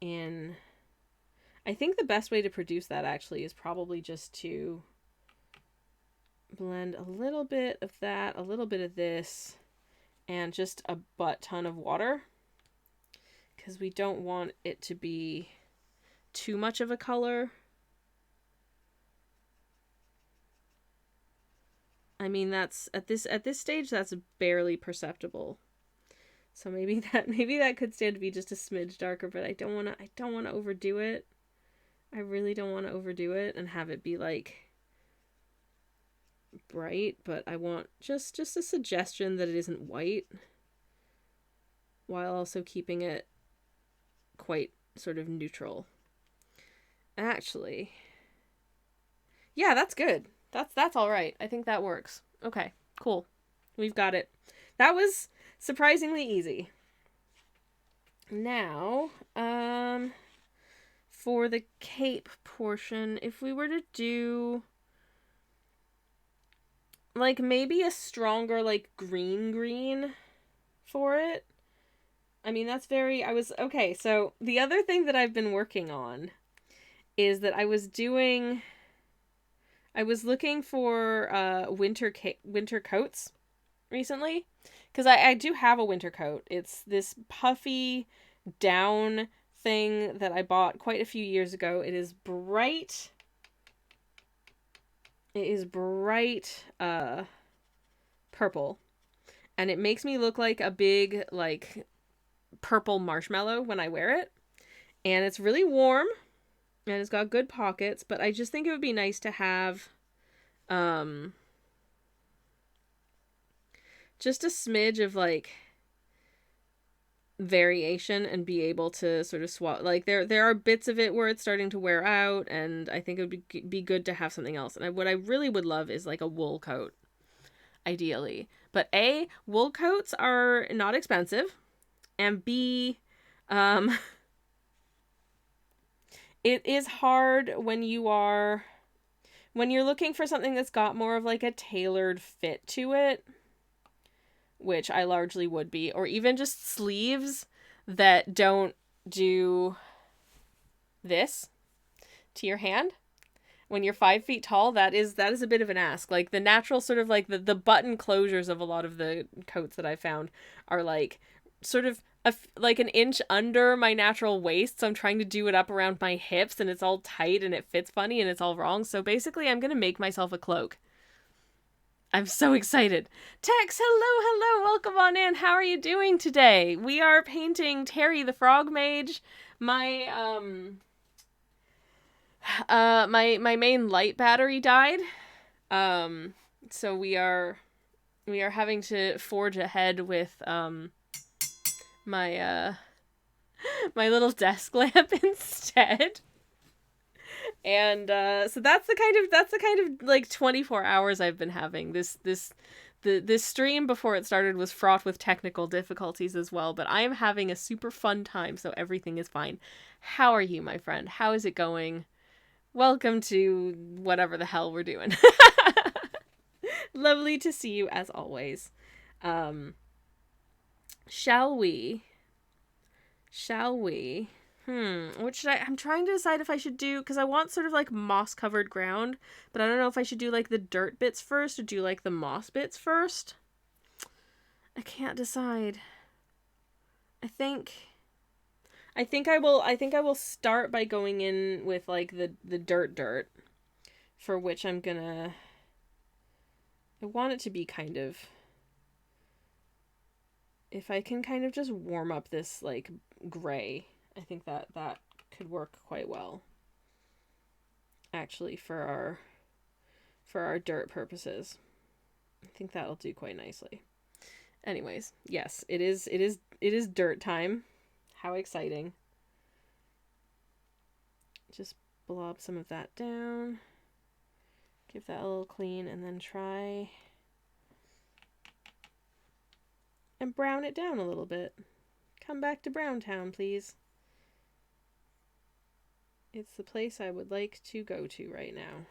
in, I think the best way to produce that actually is probably just to blend a little bit of that, a little bit of this, and just a butt ton of water, because we don't want it to be too much of a color. I mean, that's at this stage that's barely perceptible. So maybe that could stand to be just a smidge darker, but I don't want to overdo it. I really don't want to overdo it and have it be like bright, but I want just a suggestion that it isn't white, while also keeping it quite sort of neutral. Actually, yeah, that's good. That's all right. I think that works. Okay, cool. We've got it. That was surprisingly easy. Now, for the cape portion, if we were to do like maybe a stronger like green for it. I mean, that's very, okay, so the other thing that I've been working on is that I was looking for winter coats recently, because I do have a winter coat. It's this puffy down thing that I bought quite a few years ago. It is bright purple, and it makes me look like a big like purple marshmallow when I wear it, and it's really warm and it's got good pockets, but I just think it would be nice to have just a smidge of like variation and be able to sort of swap. Like there are bits of it where it's starting to wear out, and I think it would be good to have something else. And what I really would love is like a wool coat, ideally. But A, wool coats are not expensive, and B, it is hard when you're looking for something that's got more of like a tailored fit to it, which I largely would be, or even just sleeves that don't do this to your hand. When you're 5 feet tall, that is a bit of an ask. Like the natural sort of like the button closures of a lot of the coats that I found are like sort of like an inch under my natural waist, so I'm trying to do it up around my hips, and it's all tight and it fits funny and it's all wrong. So basically I'm gonna make myself a cloak. I'm so excited. Tex, hello, welcome on in. How are you doing today? We are painting Terry the Forg Mage. My my main light battery died. So we are having to forge ahead with my my little desk lamp instead. And so that's the kind of like 24 hours I've been having. This stream before it started was fraught with technical difficulties as well, but I am having a super fun time, so everything is fine. How are you, my friend? How is it going? Welcome to whatever the hell we're doing. Lovely to see you as always. Shall we? What should I'm trying to decide if I should do, because I want sort of like moss covered ground, but I don't know if I should do like the dirt bits first or do like the moss bits first. I can't decide. I think I will start by going in with like the dirt, for which I want it to be kind of, if I can kind of just warm up this like gray, I think that could work quite well, actually, for our dirt purposes. I think that'll do quite nicely. Anyways, yes, it is dirt time. How exciting. Just blob some of that down. Give that a little clean, and then try and brown it down a little bit. Come back to Brown Town, please. It's the place I would like to go to right now.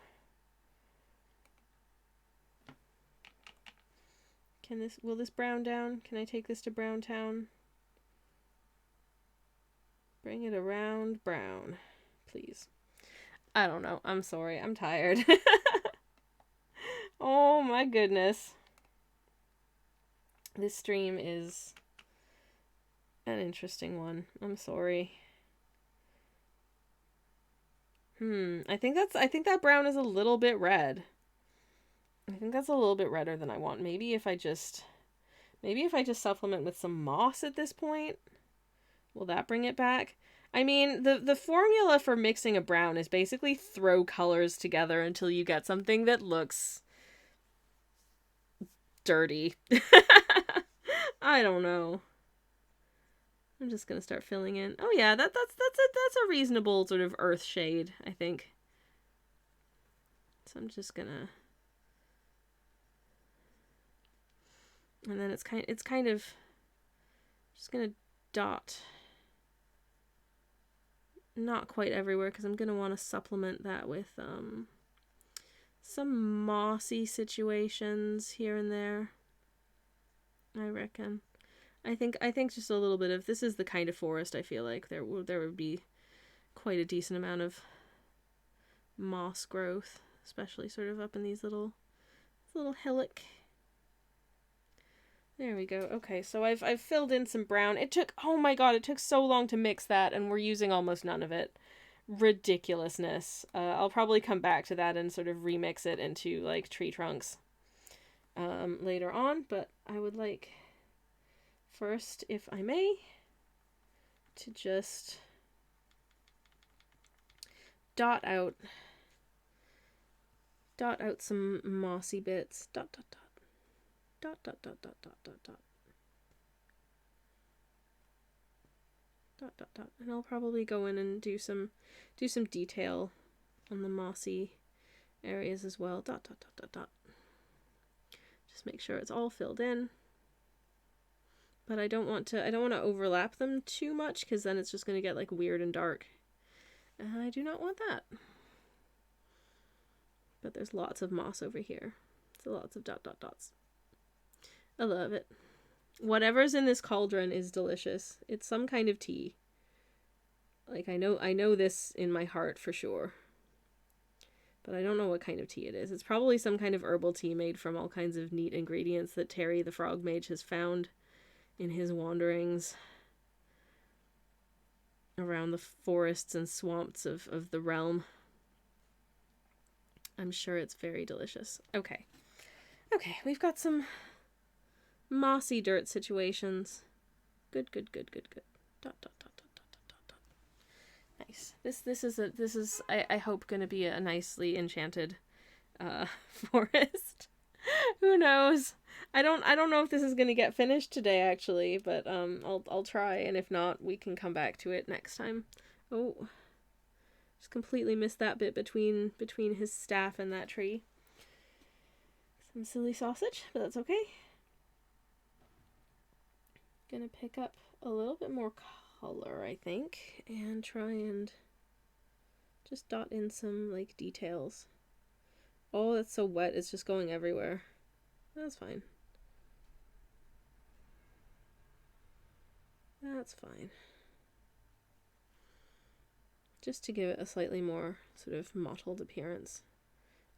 Will this brown down? Can I take this to Brown Town? Bring it around brown, please. I don't know. I'm sorry. I'm tired. Oh my goodness. This stream is an interesting one. I'm sorry. I think that brown is a little bit red. I think that's a little bit redder than I want. Maybe if I just supplement with some moss at this point, will that bring it back? I mean, the formula for mixing a brown is basically throw colors together until you get something that looks dirty. I don't know. I'm just gonna start filling in. Oh yeah, that's a reasonable sort of earth shade, I think. So I'm just gonna, and then it's kind of just gonna dot, not quite everywhere, because I'm gonna want to supplement that with some mossy situations here and there, I reckon. I think just a little bit of, this is the kind of forest I feel like there would be quite a decent amount of moss growth, especially sort of up in these little hillock. There we go. Okay, so I've filled in some brown. It took, oh my god, it took so long to mix that, and we're using almost none of it. Ridiculousness. I'll probably come back to that and sort of remix it into like tree trunks later on, but I would like first, if I may, to just dot out some mossy bits. Dot dot dot. Dot dot dot dot dot dot dot. Dot dot dot. And I'll probably go in and do some detail on the mossy areas as well. Dot dot dot dot dot. Just make sure it's all filled in. But I don't want to overlap them too much, because then it's just going to get like weird and dark. And I do not want that. But there's lots of moss over here. So lots of dot dot dots. I love it. Whatever's in this cauldron is delicious. It's some kind of tea. Like, I know this in my heart for sure. But I don't know what kind of tea it is. It's probably some kind of herbal tea made from all kinds of neat ingredients that Terry the Forg Mage has found in his wanderings around the forests and swamps of the realm. I'm sure it's very delicious. Okay. Okay, we've got some mossy dirt situations. Good. Dot dot dot dot dot dot dot dot. Nice. This is I hope gonna be a nicely enchanted forest. Who knows? I don't know if this is gonna get finished today actually, but I'll try, and if not, we can come back to it next time. Oh, just completely missed that bit between his staff and that tree. Some silly sausage, but that's okay. Gonna pick up a little bit more color, I think, and try and just dot in some like details. Oh, that's so wet, it's just going everywhere. That's fine. That's fine. Just to give it a slightly more sort of mottled appearance,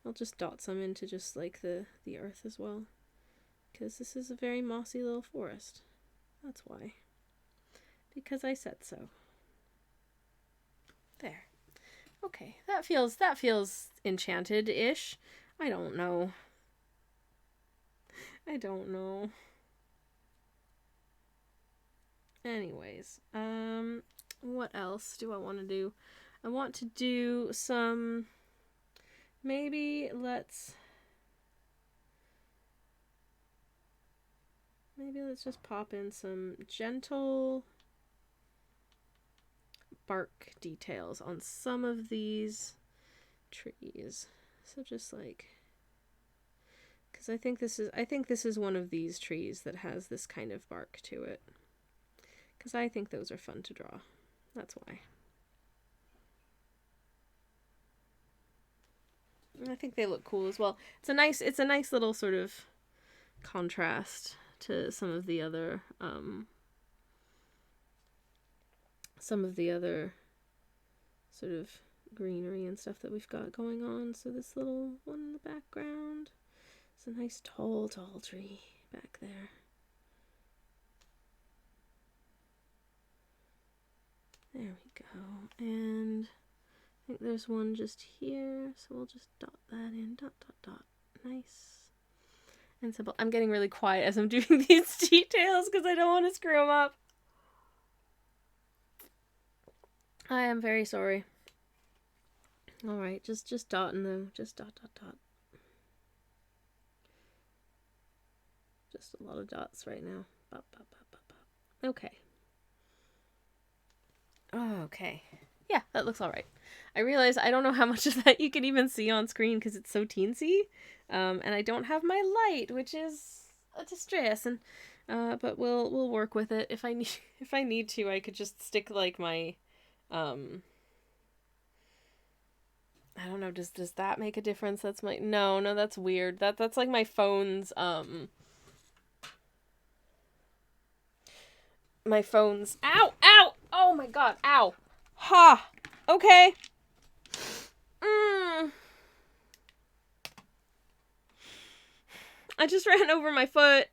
I'll just dot some into just like the earth as well, because this is a very mossy little forest. That's why. Because I said so. There. Okay, that feels enchanted-ish. I don't know. Anyways, what else do I want to do? I want to do some, maybe let's just pop in some gentle bark details on some of these trees. So just like, because I think this is one of these trees that has this kind of bark to it. Because I think those are fun to draw. That's why. And I think they look cool as well. It's a nice little sort of contrast to some of the other sort of greenery and stuff that we've got going on. So this little one in the background, it's a nice tall tree back there. There we go. And I think there's one just here, so we'll just dot that in. Dot dot dot. Nice. and simple. I'm getting really quiet as I'm doing these details because I don't want to screw them up. I am very sorry. Alright, just dotting them. Just dot, dot, dot. Just a lot of dots right now. Bop, bop, bop, bop, bop. Okay. Oh, okay. Yeah, that looks alright. I realize I don't know how much of that you can even see on screen because it's so teensy. And I don't have my light, which is a distress. And but we'll work with it. If I need to, I could just stick like my I don't know, does that make a difference? That's my no, that's weird. That's like my phone's my phone's ow! Oh my god, ow. Ha! Okay. I just ran over my foot.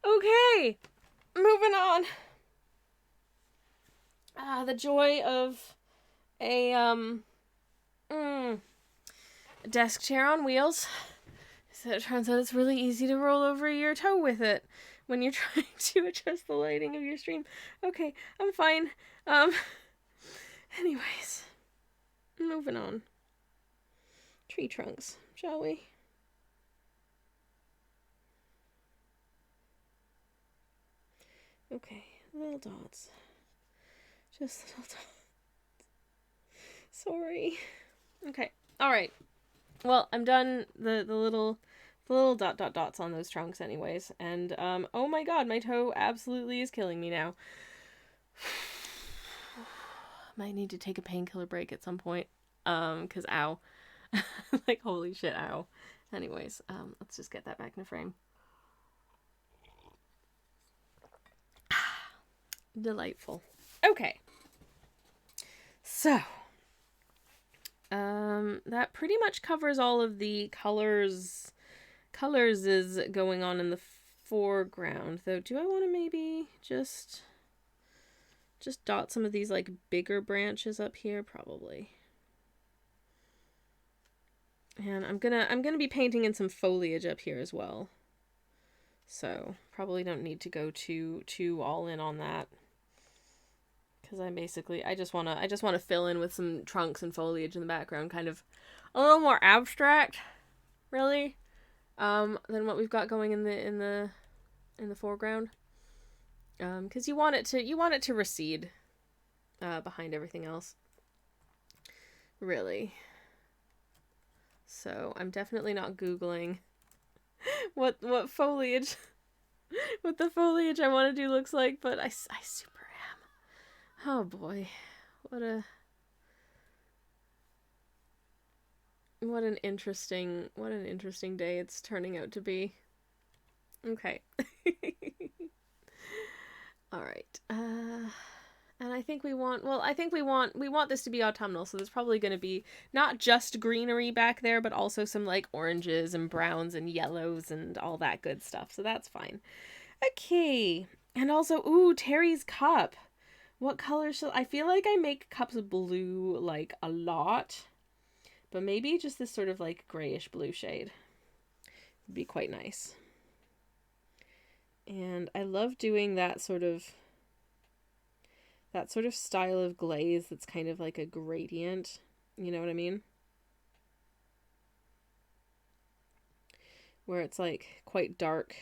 Okay. Moving on. The joy of a desk chair on wheels. So it turns out it's really easy to roll over your toe with it when you're trying to adjust the lighting of your stream. Okay, I'm fine. Anyways, moving on. Tree trunks, shall we? Okay, little dots. Just little dots. Sorry. Okay, alright. Well, I'm done the little dots on those trunks anyways. And, oh my god, my toe absolutely is killing me now. Might need to take a painkiller break at some point. Cause ow. Like, holy shit, ow. Anyways, let's just get that back in the frame. Delightful. Okay. So, that pretty much covers all of the colors is going on in the foreground, though. Do I want to maybe just dot some of these like bigger branches up here? Probably. And I'm gonna be painting in some foliage up here as well. So probably don't need to go too all in on that. Because I just wanna fill in with some trunks and foliage in the background, kind of a little more abstract, really, than what we've got going in the foreground. Because you want it to recede behind everything else, really. So I'm definitely not Googling what foliage, what the foliage I want to do looks like, but I super am. Oh boy, what an interesting day it's turning out to be. Okay. All right. And I think we want this to be autumnal, so there's probably going to be not just greenery back there, but also some like oranges and browns and yellows and all that good stuff. So that's fine. Okay. And also, ooh, Terry's cup. What color shall I feel like I make cups blue like a lot, but maybe just this sort of like grayish blue shade would be quite nice. And I love doing that sort of style of glaze that's kind of like a gradient. You know what I mean? Where it's like quite dark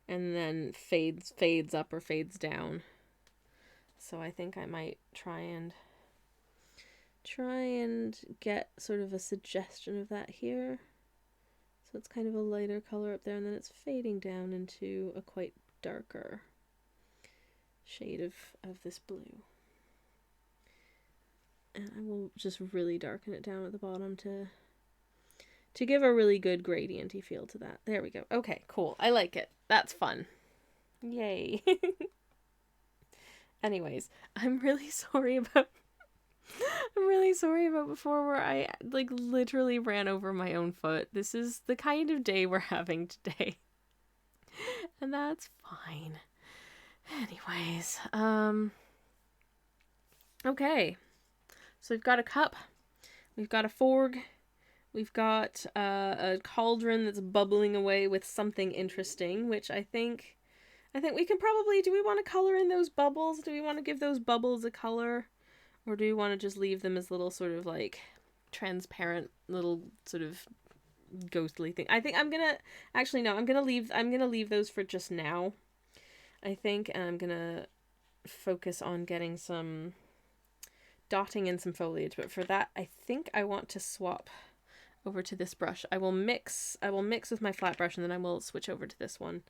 and then fades up or fades down. So I think I might try and get sort of a suggestion of that here. So it's kind of a lighter color up there, and then it's fading down into a quite darker shade of this blue. And I will just really darken it down at the bottom to give a really good gradienty feel to that. There we go. Okay, cool. I like it. That's fun. Yay. Anyways, I'm really sorry about before where I like literally ran over my own foot. This is the kind of day we're having today. And that's fine. Anyways, okay. So we've got a cup, we've got a forg, We've got a cauldron that's bubbling away with something interesting, which I think we can probably... Do we want to color in those bubbles? Do we want to give those bubbles a color? Or do we want to just leave them as little sort of like transparent little sort of ghostly thing? I think I'm gonna... Actually, no, I'm gonna leave those for just now, I think, and I'm gonna focus on getting some dotting in some foliage. But for that, I think I want to swap over to this brush. I will mix with my flat brush, and then I will switch over to this one,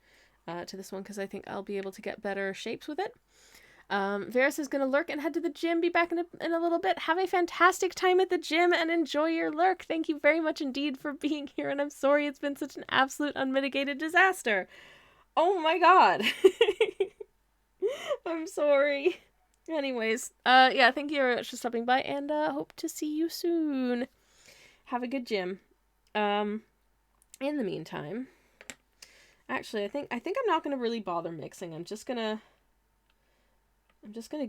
because I think I'll be able to get better shapes with it. Varys is going to lurk and head to the gym. Be back in a little bit. Have a fantastic time at the gym and enjoy your lurk. Thank you very much indeed for being here, and I'm sorry it's been such an absolute unmitigated disaster. Oh my god. I'm sorry. Anyways, yeah, thank you very much for stopping by, and hope to see you soon. Have a good gym. In the meantime, actually, I think I'm not gonna really bother mixing. I'm just gonna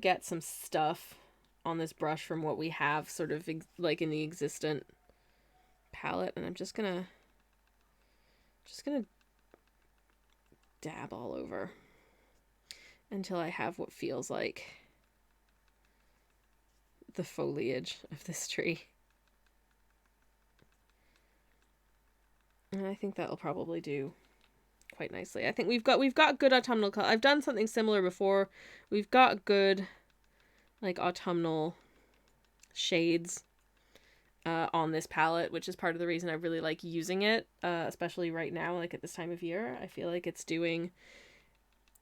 get some stuff on this brush from what we have sort of like in the existent palette, and I'm just gonna dab all over until I have what feels like the foliage of this tree. And I think that'll probably do quite nicely. I think we've got good autumnal color. I've done something similar before. We've got good like autumnal shades on this palette, which is part of the reason I really like using it, especially right now, like at this time of year. I feel like it's doing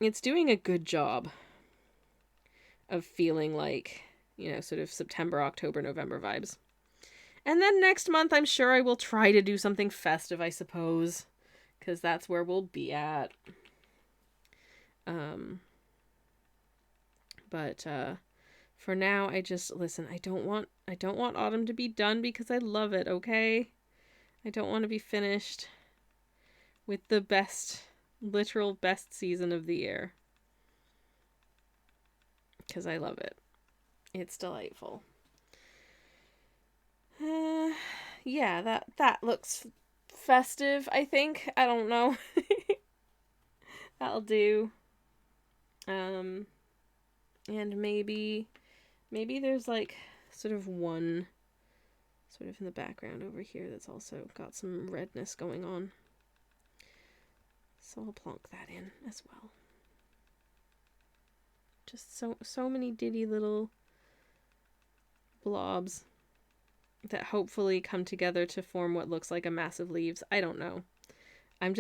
a good job of feeling like, you know, sort of September, October, November vibes. And then next month, I'm sure I will try to do something festive, I suppose, because that's where we'll be at. But for now, I don't want autumn to be done because I love it, okay? I don't want to be finished with the literal best season of the year. Because I love it. It's delightful. Yeah, that looks festive, I think. I don't know. That'll do. And maybe there's like sort of one sort of in the background over here that's also got some redness going on. So I'll plonk that in as well. Just so many ditty little blobs that hopefully come together to form what looks like a mass of leaves. I don't know. I'm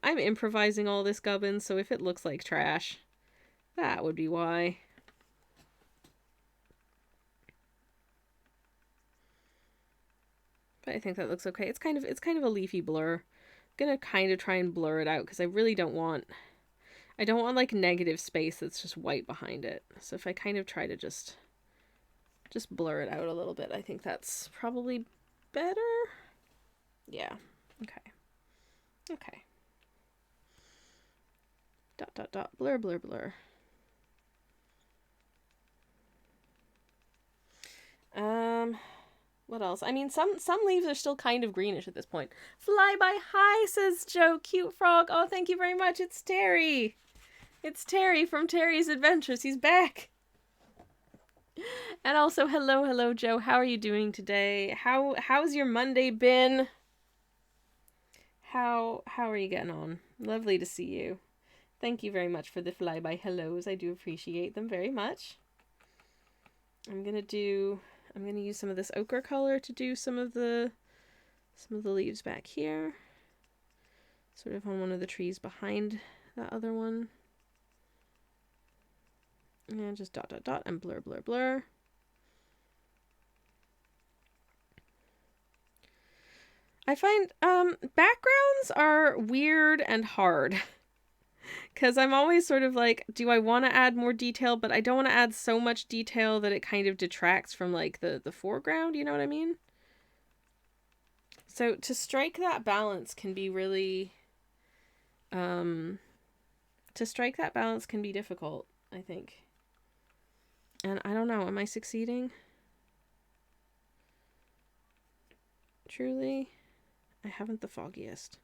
improvising all this, gubbins, so if it looks like trash, that would be why. But I think that looks okay. It's kind of a leafy blur. I'm gonna kind of try and blur it out because I really don't want like negative space that's just white behind it. So if I kind of try to just blur it out a little bit, I think that's probably better. Yeah. Okay. Okay. Dot dot dot blur blur blur. What else? I mean, some leaves are still kind of greenish at this point. Fly by hi, says Joe. Cute frog. Oh, thank you very much. It's Terry. It's Terry from Terry's Adventures. He's back. And also, hello, Joe. How are you doing today? How's your Monday been? How are you getting on? Lovely to see you. Thank you very much for the flyby hellos. I do appreciate them very much. I'm gonna use some of this ochre color to do some of the leaves back here. Sort of on one of the trees behind that other one. And just dot dot dot and blur blur blur. I find backgrounds are weird and hard. Because I'm always sort of like, do I want to add more detail? But I don't want to add so much detail that it kind of detracts from like the foreground, you know what I mean? So to strike that balance can be really... to strike that balance can be difficult, I think. And I don't know, am I succeeding? Truly, I haven't the foggiest.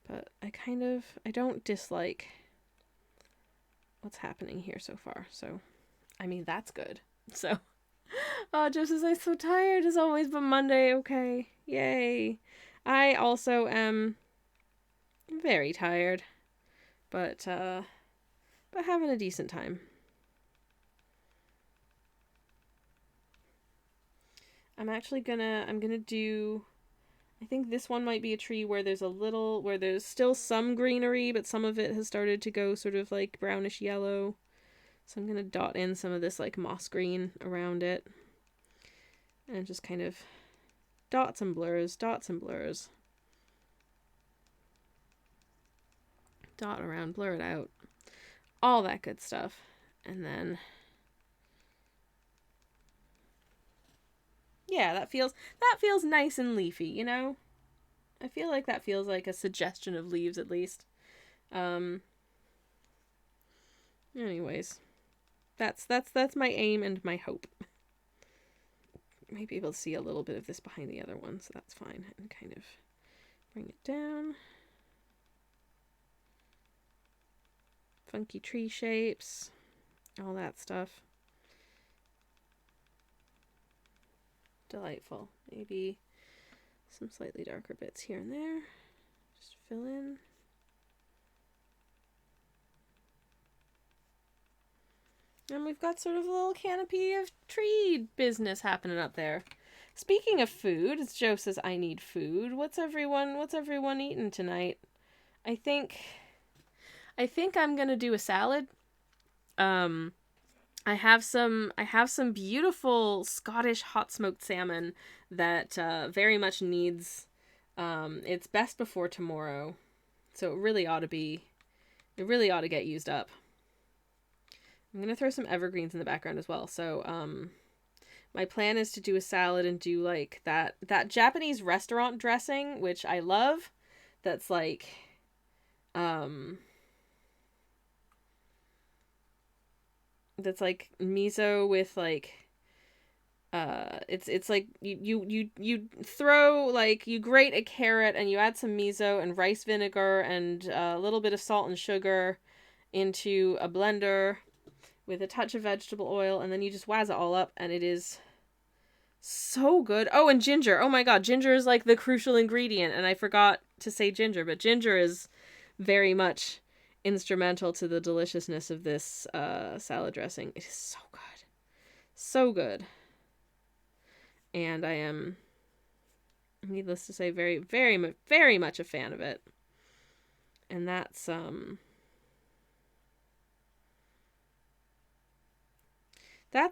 But I don't dislike what's happening here so far. So, I mean, that's good. So, oh, just as I'm so tired as always, but Monday, okay. Yay. I also am very tired, but having a decent time. I'm gonna do, I think this one might be a tree where there's still some greenery, but some of it has started to go sort of like brownish yellow. So I'm gonna dot in some of this like moss green around it. And just kind of dots and blurs. Dot around, blur it out. All that good stuff. And then, yeah, that feels nice and leafy, you know? I feel like that feels like a suggestion of leaves at least. Anyways, that's my aim and my hope. Might be able to see a little bit of this behind the other one, so that's fine. And kind of bring it down. Funky tree shapes, all that stuff. Delightful. Maybe some slightly darker bits here and there. Just fill in. And we've got sort of a little canopy of tree business happening up there. Speaking of food, as Joe says, I need food. What's everyone eating tonight? I think I'm gonna do a salad. I have some beautiful Scottish hot smoked salmon that very much needs it's best before tomorrow. So it really ought to get used up. I'm going to throw some evergreens in the background as well. So my plan is to do a salad and do like that Japanese restaurant dressing, which I love. That's like miso with like it's like you throw like you grate a carrot and you add some miso and rice vinegar and a little bit of salt and sugar into a blender with a touch of vegetable oil, and then you just wazz it all up, and it is so good. Oh, and ginger. Oh my god, ginger is like the crucial ingredient, and I forgot to say ginger, but ginger is very much instrumental to the deliciousness of this salad dressing. It is so good. So good. And I am, needless to say, very, very, very much a fan of it. And that's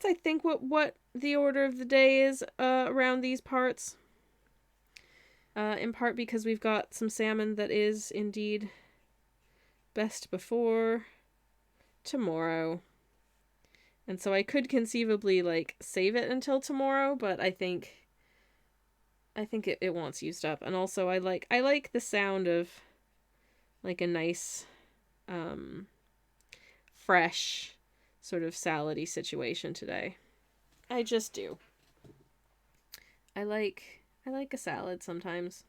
I think what the order of the day is around these parts. In part because we've got some salmon that is indeed best before tomorrow. And so I could conceivably like save it until tomorrow, but I think it wants used up. And also I like the sound of like a nice fresh sort of salady situation today. I just do. I like a salad sometimes.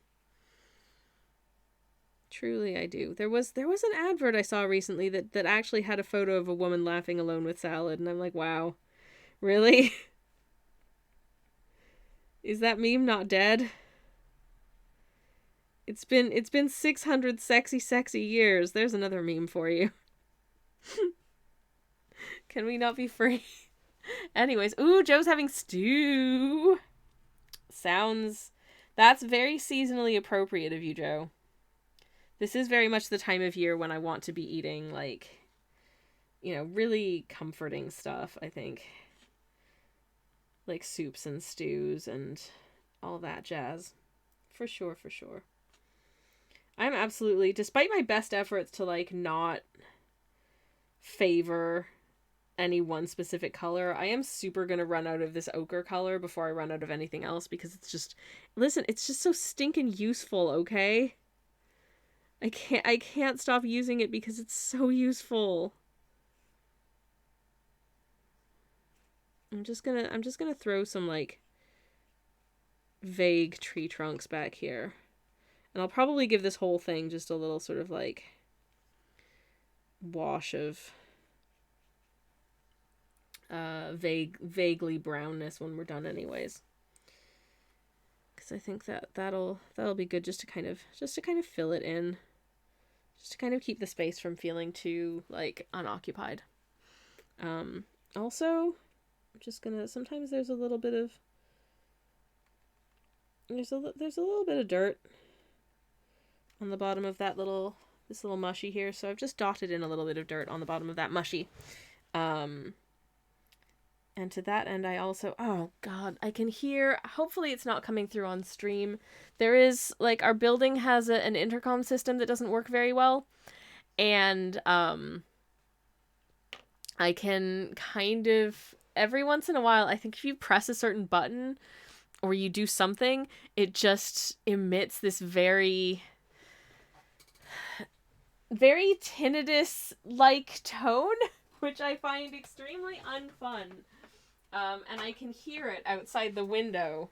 Truly I do. There was an advert I saw recently that actually had a photo of a woman laughing alone with salad, and I'm like, wow. Really? Is that meme not dead? It's been 600 sexy years. There's another meme for you. Can we not be free? Anyways, ooh, Joe's having stew. That's very seasonally appropriate of you, Joe. This is very much the time of year when I want to be eating, like, you know, really comforting stuff, I think. Like soups and stews and all that jazz. For sure. I'm absolutely, despite my best efforts to, like, not favor any one specific color, I am super gonna run out of this ochre color before I run out of anything else, because it's just, listen, it's just so stinking useful, okay? I can't stop using it because it's so useful. I'm just gonna throw some like vague tree trunks back here. And I'll probably give this whole thing just a little sort of like wash of vaguely brownness when we're done anyways. Because I think that'll be good just to kind of fill it in. Just to kind of keep the space from feeling too like unoccupied. Also, I'm just gonna, sometimes there's a little bit of there's a little bit of dirt on the bottom of that this little mushy here, so I've just dotted in a little bit of dirt on the bottom of that mushy. And to that end, I also, oh god, I can hear, hopefully it's not coming through on stream. There is, like, our building has an intercom system that doesn't work very well, and I can kind of, every once in a while, I think if you press a certain button or you do something, it just emits this very tinnitus-like tone, which I find extremely unfun. And I can hear it outside the window,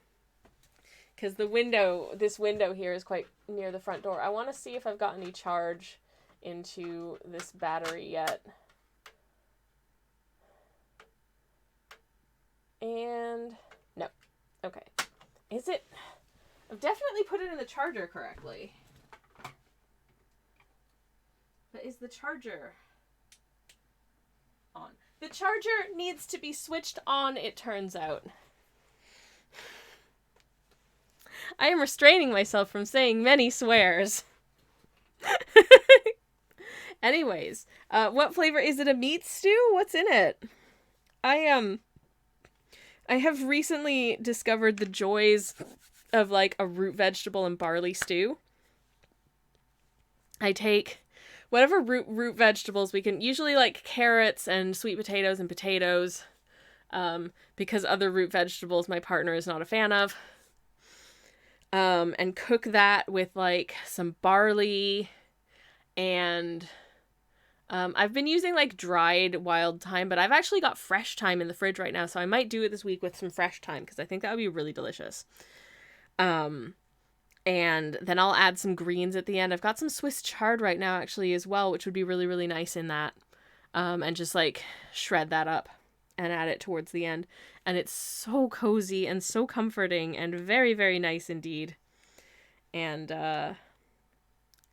because this window here is quite near the front door. I want to see if I've got any charge into this battery yet. And no. Okay. Is it? I've definitely put it in the charger correctly. But is the charger on? The charger needs to be switched on, it turns out. I am restraining myself from saying many swears. Anyways, what flavor is it? A meat stew? What's in it? I have recently discovered the joys of like a root vegetable and barley stew. I take whatever root vegetables we can, usually like carrots and sweet potatoes and potatoes, because other root vegetables my partner is not a fan of, and cook that with like some barley, and I've been using like dried wild thyme, but I've actually got fresh thyme in the fridge right now, so I might do it this week with some fresh thyme, because I think that would be really delicious. And then I'll add some greens at the end. I've got some Swiss chard right now actually as well, which would be really, really nice in that. And just like shred that up and add it towards the end. And it's so cozy and so comforting and very, very nice indeed. And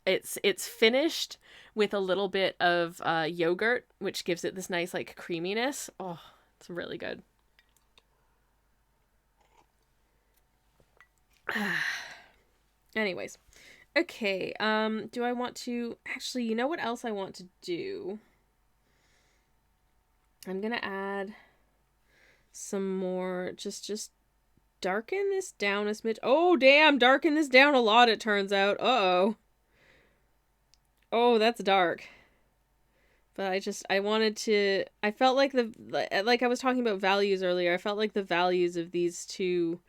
it's finished with a little bit of yogurt, which gives it this nice like creaminess. Oh, it's really good. Anyways, okay, do I want to, actually, you know what else I want to do? I'm gonna add some more, just darken this down a smidge. Oh, damn, darken this down a lot, it turns out. Uh-oh. Oh, that's dark. But I wanted to, I felt like like I was talking about values earlier, I felt like the values of these two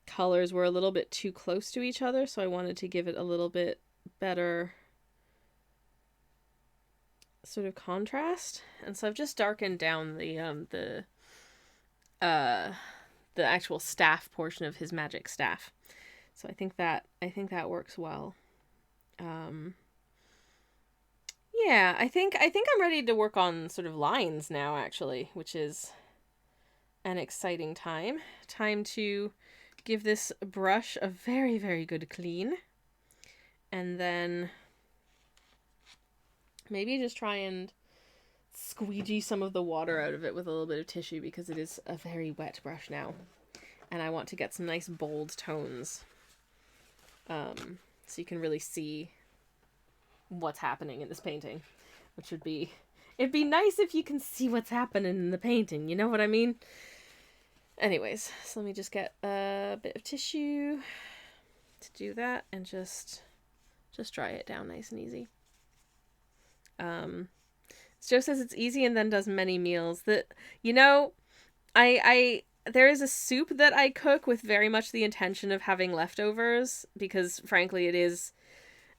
colors were a little bit too close to each other, so I wanted to give it a little bit better sort of contrast. And so I've just darkened down the actual staff portion of his magic staff. So I think that works well. Yeah, I think I'm ready to work on sort of lines now, actually, which is an exciting time. Time to give this brush a very, very good clean. And then maybe just try and squeegee some of the water out of it with a little bit of tissue, because it is a very wet brush now. And I want to get some nice bold tones. So you can really see what's happening in this painting. Which would be, it'd be nice if you can see what's happening in the painting, you know what I mean? Anyways, so let me just get a bit of tissue to do that, and just dry it down nice and easy. Joe says it's easy and then does many meals. That, you know, there is a soup that I cook with very much the intention of having leftovers, because frankly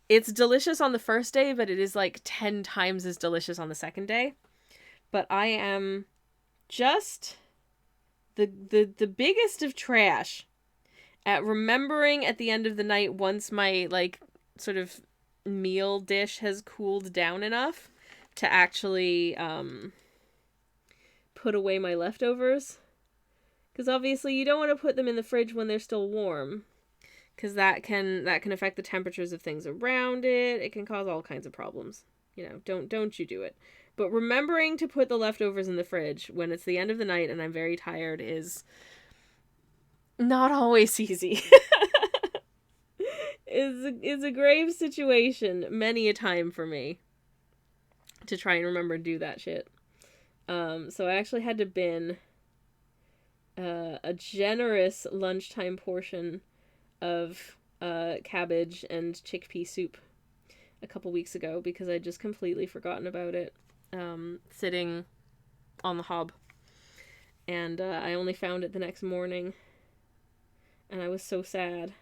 it's delicious on the first day, but it is like 10 times as delicious on the second day. But I am just the biggest of trash at remembering at the end of the night, once my, like, sort of meal dish has cooled down enough to actually put away my leftovers. Because obviously you don't want to put them in the fridge when they're still warm, because that can affect the temperatures of things around it. It can cause all kinds of problems. You know, don't you do it. But remembering to put the leftovers in the fridge when it's the end of the night and I'm very tired is not always easy. is a grave situation many a time for me to try and remember to do that shit. So I actually had to bin a generous lunchtime portion of cabbage and chickpea soup a couple weeks ago because I'd just completely forgotten about it, sitting on the hob. And I only found it the next morning. And I was so sad.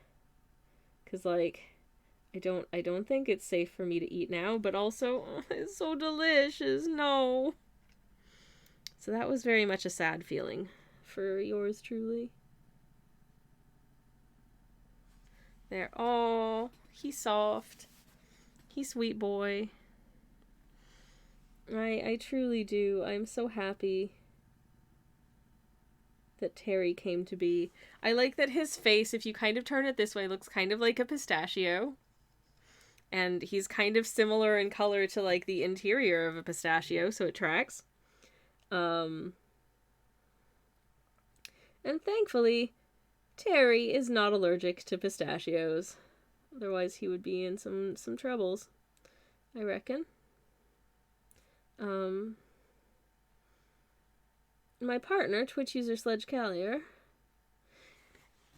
Because, like, I don't think it's safe for me to eat now, but also, oh, it's so delicious, no. So that was very much a sad feeling for yours truly. There. Oh, he's soft. He's sweet boy. I truly do. I'm so happy that Terry came to be. I like that his face, if you kind of turn it this way, looks kind of like a pistachio. And he's kind of similar in color to, like, the interior of a pistachio, so it tracks. And thankfully, Terry is not allergic to pistachios. Otherwise, he would be in some troubles, I reckon. My partner, Twitch user Sledge Callier,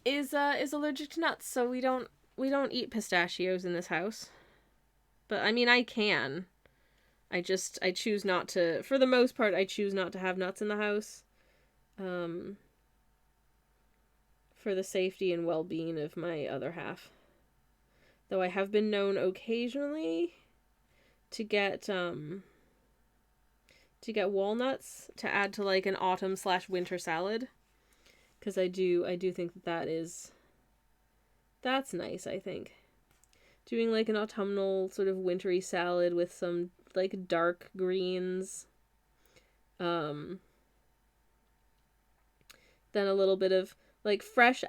is allergic to nuts, so we don't eat pistachios in this house. But I mean, I can. I choose not to. For the most part, I choose not to have nuts in the house. For the safety and well-being of my other half. Though I have been known occasionally to get walnuts to add to, like, an autumn/winter salad, because I do think that's nice. I think doing, like, an autumnal sort of wintry salad with some, like, dark greens, then a little bit of, like, fresh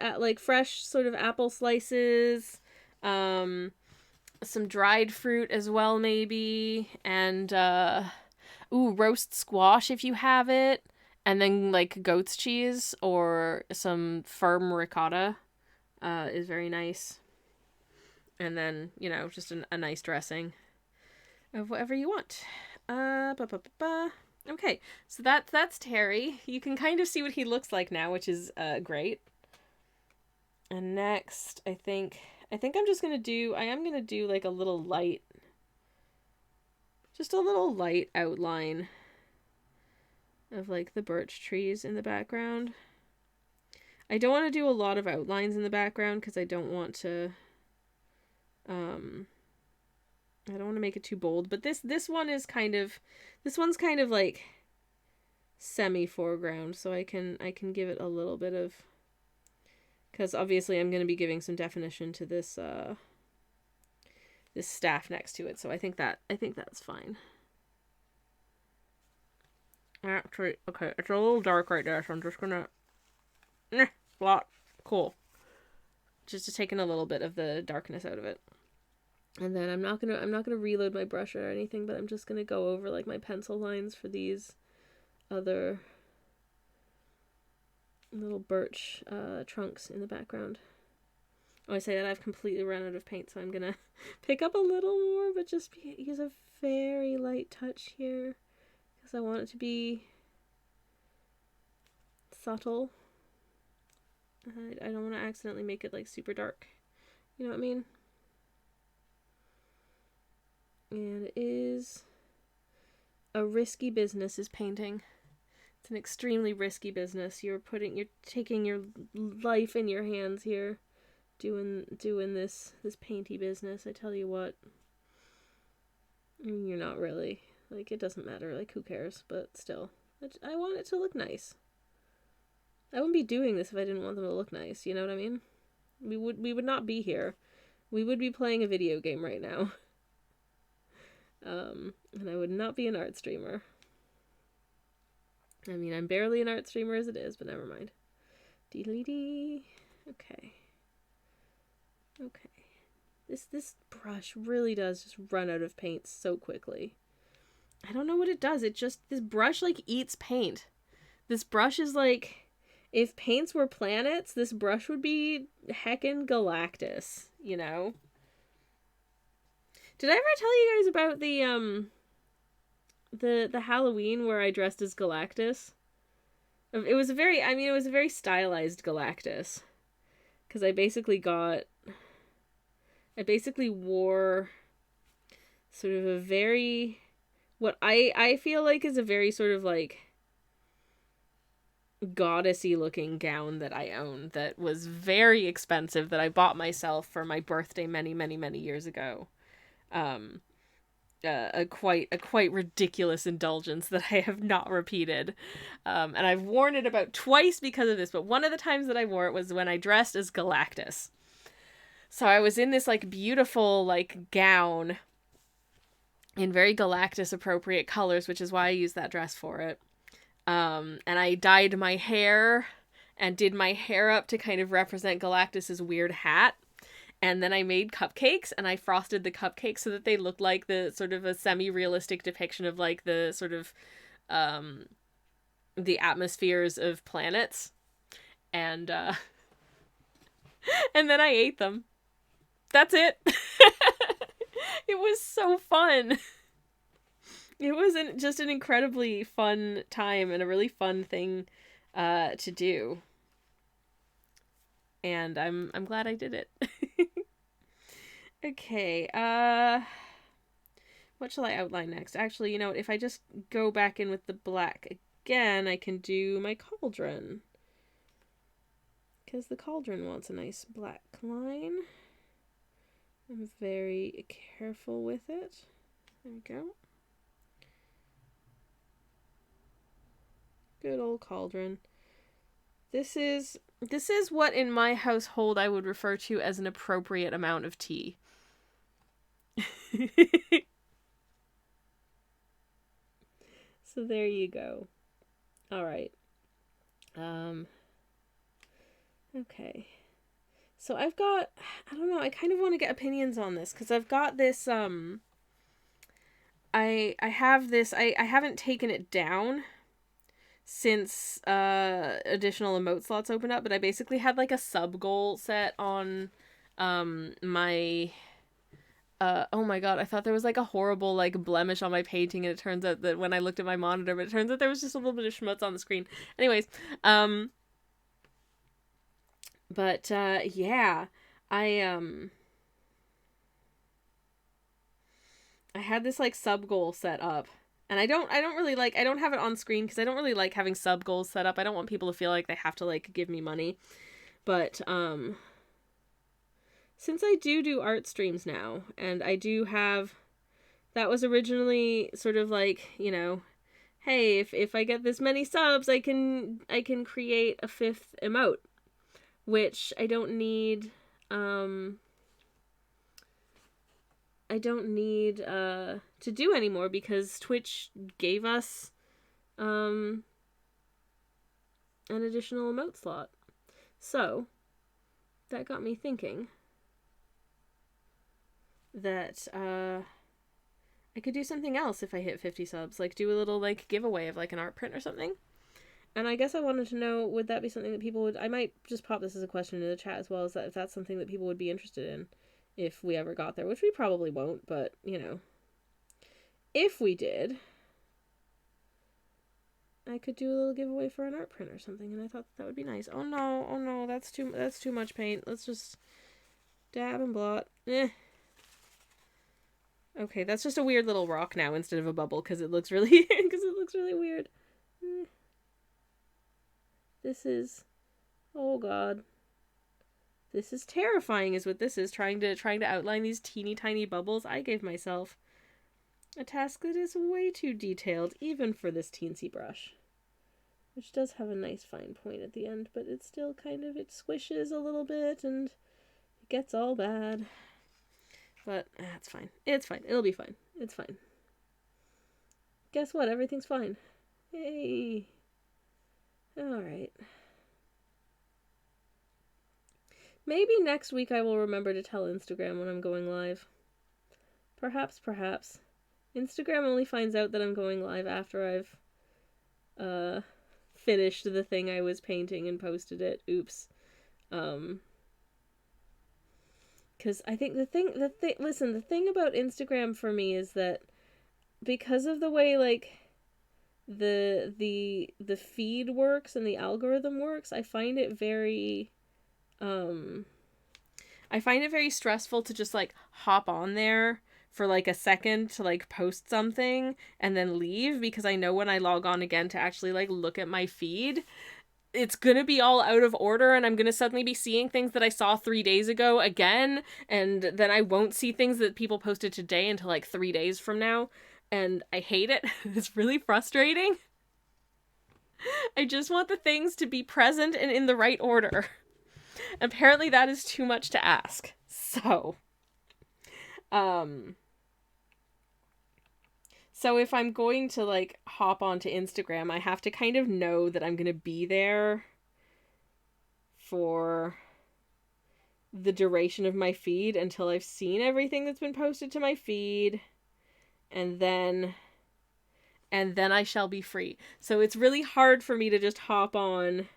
sort of apple slices, some dried fruit as well, maybe, and roast squash if you have it, and then, like, goat's cheese or some firm ricotta is very nice. And then, you know, just a nice dressing of whatever you want. Okay, so that's Terry. You can kind of see what he looks like now, which is great. And next, I think I'm just gonna do, like, a little light outline of, like, the birch trees in the background. I don't want to do a lot of outlines in the background because I don't want to make it too bold, but this one's kind of like semi-foreground, so I can give it a little bit of, because obviously I'm going to be giving some definition to this this staff next to it, so I think that's fine. Actually, okay, it's a little dark right there, so I'm just gonna cool, just to take in a little bit of the darkness out of it. And then I'm not gonna reload my brush or anything, but I'm just gonna go over, like, my pencil lines for these other little birch trunks in the background. Oh, I say that I've completely run out of paint, so I'm gonna pick up a little more, but just use a very light touch here, because I want it to be subtle. I don't want to accidentally make it, like, super dark. You know what I mean? And it is a risky business, is painting. It's an extremely risky business. You're taking your life in your hands here, doing this painty business. I tell you what. I mean, you're not really. Like, it doesn't matter. Like, who cares? But still, I want it to look nice. I wouldn't be doing this if I didn't want them to look nice. You know what I mean? We would not be here. We would be playing a video game right now. And I would not be an art streamer. I mean, I'm barely an art streamer as it is, but never mind. Dee-dee-dee. Okay. Okay. This brush really does just run out of paint so quickly. I don't know what it does. This brush, like, eats paint. This brush is like, if paints were planets, this brush would be heckin' Galactus, you know? Did I ever tell you guys about the Halloween where I dressed as Galactus? It was a very stylized Galactus. Because I basically wore sort of a very, what I feel like is a very sort of like goddessy looking gown that I own that was very expensive, that I bought myself for my birthday many, many, many years ago. A quite ridiculous indulgence that I have not repeated. And I've worn it about twice because of this, but one of the times that I wore it was when I dressed as Galactus. So I was in this, like, beautiful, like, gown in very Galactus appropriate colors, which is why I used that dress for it. And I dyed my hair and did my hair up to kind of represent Galactus's weird hat. And then I made cupcakes, and I frosted the cupcakes so that they looked like the sort of a semi-realistic depiction of, like, the sort of, the atmospheres of planets. And, and then I ate them. That's it. It was so fun. It was just an incredibly fun time and a really fun thing to do. And I'm glad I did it. Okay, what shall I outline next? Actually, you know what, if I just go back in with the black again, I can do my cauldron. Because the cauldron wants a nice black line. I'm very careful with it. There we go. Good old cauldron. This is what in my household I would refer to as an appropriate amount of tea. So there you go. All right. Okay. So I don't know, I kind of want to get opinions on this, because I've got this, I have this, I haven't taken it down since, additional emote slots opened up, but I basically had, like, a sub-goal set on, my, oh my god, I thought there was, like, a horrible, like, blemish on my painting, and it turns out that when I looked at my monitor, but it turns out there was just a little bit of schmutz on the screen. Anyways, but, yeah, I had this, like, sub-goal set up, and I don't really like, I don't have it on screen, because I don't really like having sub-goals set up. I don't want people to feel like they have to, like, give me money, but, since I do art streams now, and I do have, that was originally sort of like, you know, hey, if I get this many subs, I can create a 5th emote, which I don't need to do anymore, because Twitch gave us an additional emote slot. So that got me thinking that I could do something else if I hit 50 subs, like do a little, like, giveaway of, like, an art print or something. And I guess I wanted to know, would that be something that people would, I might just pop this as a question in the chat as well, as that if that's something that people would be interested in if we ever got there, which we probably won't, but, you know, if we did, I could do a little giveaway for an art print or something, and I thought that would be nice. Oh no, that's too much paint. Let's just dab and blot. Okay, that's just a weird little rock now instead of a bubble, because it looks really weird. This is, oh god, this is terrifying is what this is, trying to outline these teeny tiny bubbles. I gave myself a task that is way too detailed, even for this teensy brush. which does have a nice fine point at the end, but it's still kind of, it squishes a little bit and it gets all bad. But it's fine. It's fine. It'll be fine. It's fine. Guess what? Everything's fine. Hey. Alright. Maybe next week I will remember to tell Instagram when I'm going live. Perhaps. Instagram only finds out that I'm going live after I've finished the thing I was painting and posted it. Oops. Because I think the thing about Instagram for me is that because of the way, like, the feed works and the algorithm works, I find it very stressful to just, like, hop on there for, like, a second to, like, post something and then leave, because I know when I log on again to actually, like, look at my feed, it's gonna be all out of order, and I'm gonna suddenly be seeing things that I saw 3 days ago again, and then I won't see things that people posted today until, like, 3 days from now, and I hate it. It's really frustrating. I just want the things to be present and in the right order. Apparently that is too much to ask. So if I'm going to, like, hop onto Instagram, I have to kind of know that I'm going to be there for the duration of my feed until I've seen everything that's been posted to my feed, and then I shall be free. So it's really hard for me to just hop on,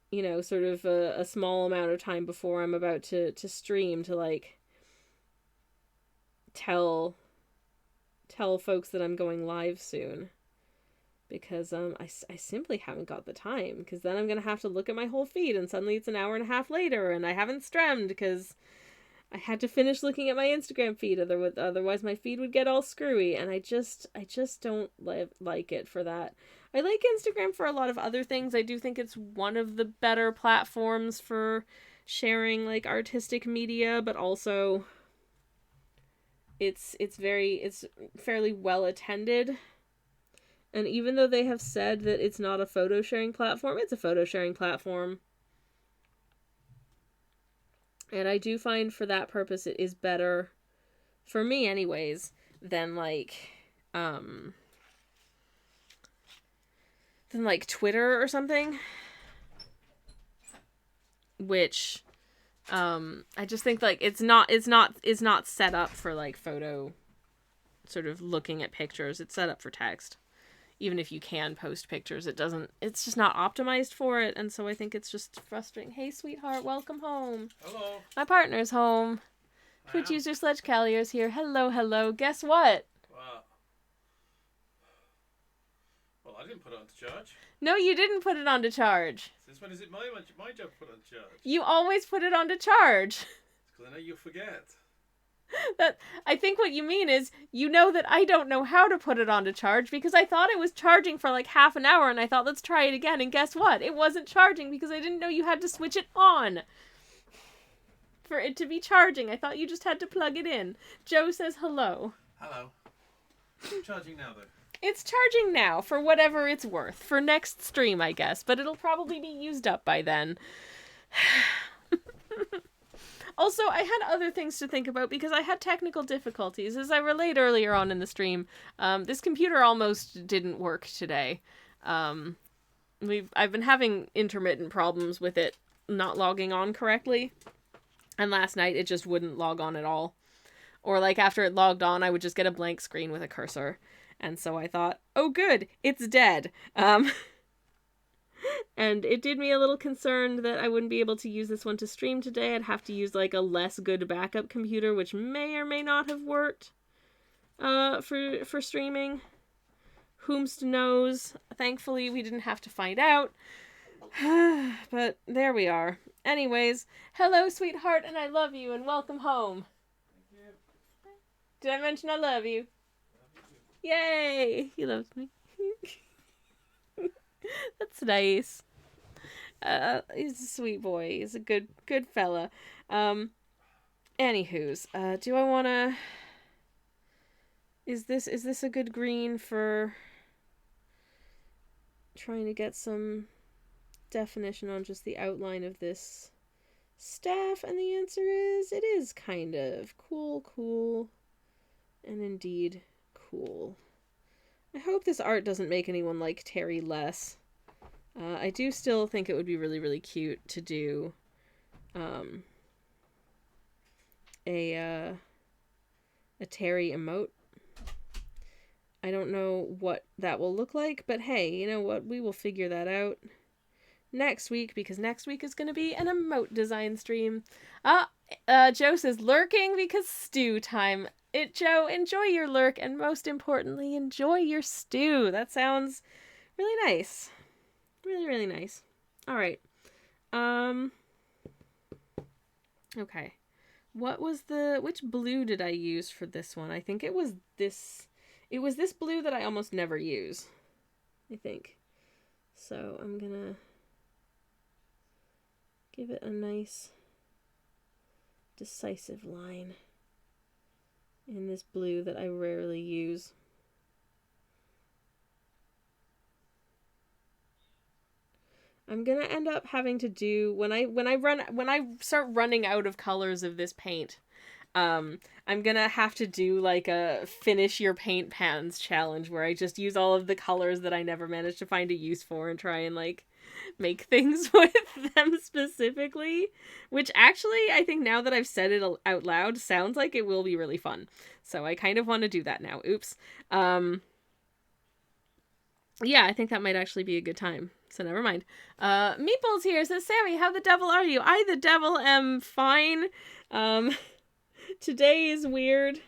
you know, sort of a small amount of time before I'm about to stream to, like, tell folks that I'm going live soon, because I simply haven't got the time, because then I'm gonna have to look at my whole feed and suddenly it's an hour and a half later and I haven't streamed because I had to finish looking at my Instagram feed, otherwise my feed would get all screwy, and I just don't like it for that. I like Instagram for a lot of other things. I do think it's one of the better platforms for sharing, like, artistic media, but also it's fairly well attended. And even though they have said that it's not a photo sharing platform, it's a photo sharing platform. And I do find for that purpose it is better, for me anyways, than like Twitter or something. Which I just think, like, it's not set up for, like, photo sort of looking at pictures. It's set up for text. Even if you can post pictures, it's just not optimized for it, and so I think it's just frustrating. Hey, sweetheart, welcome home. Hello. My partner's home. Twitch user Sledge Callier's here. Hello. Guess what? Well, I didn't put it on to charge. No, you didn't put it on to charge. Since when is it my job to put it on to charge? You always put it on to charge. It's because I know you forget. I think what you mean is, you know that I don't know how to put it on to charge, because I thought it was charging for like half an hour, and I thought, let's try it again, and guess what? It wasn't charging because I didn't know you had to switch it on for it to be charging. I thought you just had to plug it in. Joe says hello. Hello. It's charging now, though. It's charging now, for whatever it's worth. For next stream, I guess, but it'll probably be used up by then. Also, I had other things to think about because I had technical difficulties. As I relayed earlier on in the stream, this computer almost didn't work today. I've been having intermittent problems with it not logging on correctly. And last night it just wouldn't log on at all. Or, like, after it logged on, I would just get a blank screen with a cursor. And so I thought, oh good, it's dead. And it did me a little concerned that I wouldn't be able to use this one to stream today. I'd have to use, like, a less good backup computer, which may or may not have worked for streaming. Whomst knows. Thankfully, we didn't have to find out. But there we are. Anyways, hello, sweetheart, and I love you, and welcome home. Thank you. Did I mention I love you? Yay! He loves me. That's nice. He's a sweet boy. He's a good fella. Anywho's, do I wanna... Is this a good green for trying to get some definition on just the outline of this staff, and the answer is it is kind of cool, and indeed cool. I hope this art doesn't make anyone like Terry less. I do still think it would be really, really cute to do a Terry emote. I don't know what that will look like, but hey, you know what? We will figure that out next week, because next week is going to be an emote design stream. Joe says lurking because stew time. Joe, enjoy your lurk, and most importantly, enjoy your stew. That sounds really nice. Really, really nice. All right. Okay. Which blue did I use for this one? I think it was this blue that I almost never use, I think. So I'm gonna give it a nice decisive line in this blue that I rarely use. I'm gonna end up having to do, when I start running out of colors of this paint, I'm gonna have to do like a finish your paint pans challenge where I just use all of the colors that I never managed to find a use for and try and like make things with them specifically, which actually I think now that I've said it out loud sounds like it will be really fun. So I kind of want to do that now. Oops. Yeah, I think that might actually be a good time. So never mind. Meeples here says, Sammy, how the devil are you? I, the devil, am fine. Today is weird.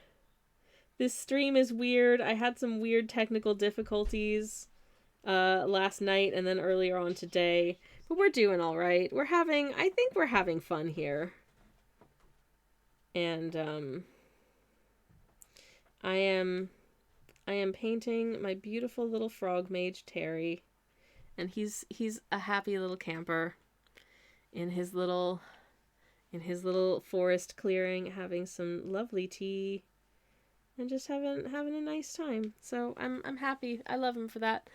This stream is weird. I had some weird technical difficulties last night and then earlier on today. But we're doing all right. I think we're having fun here. And I am painting my beautiful little frog mage Terry, and he's a happy little camper in his little forest clearing, having some lovely tea and just having a nice time. So I'm happy. I love him for that.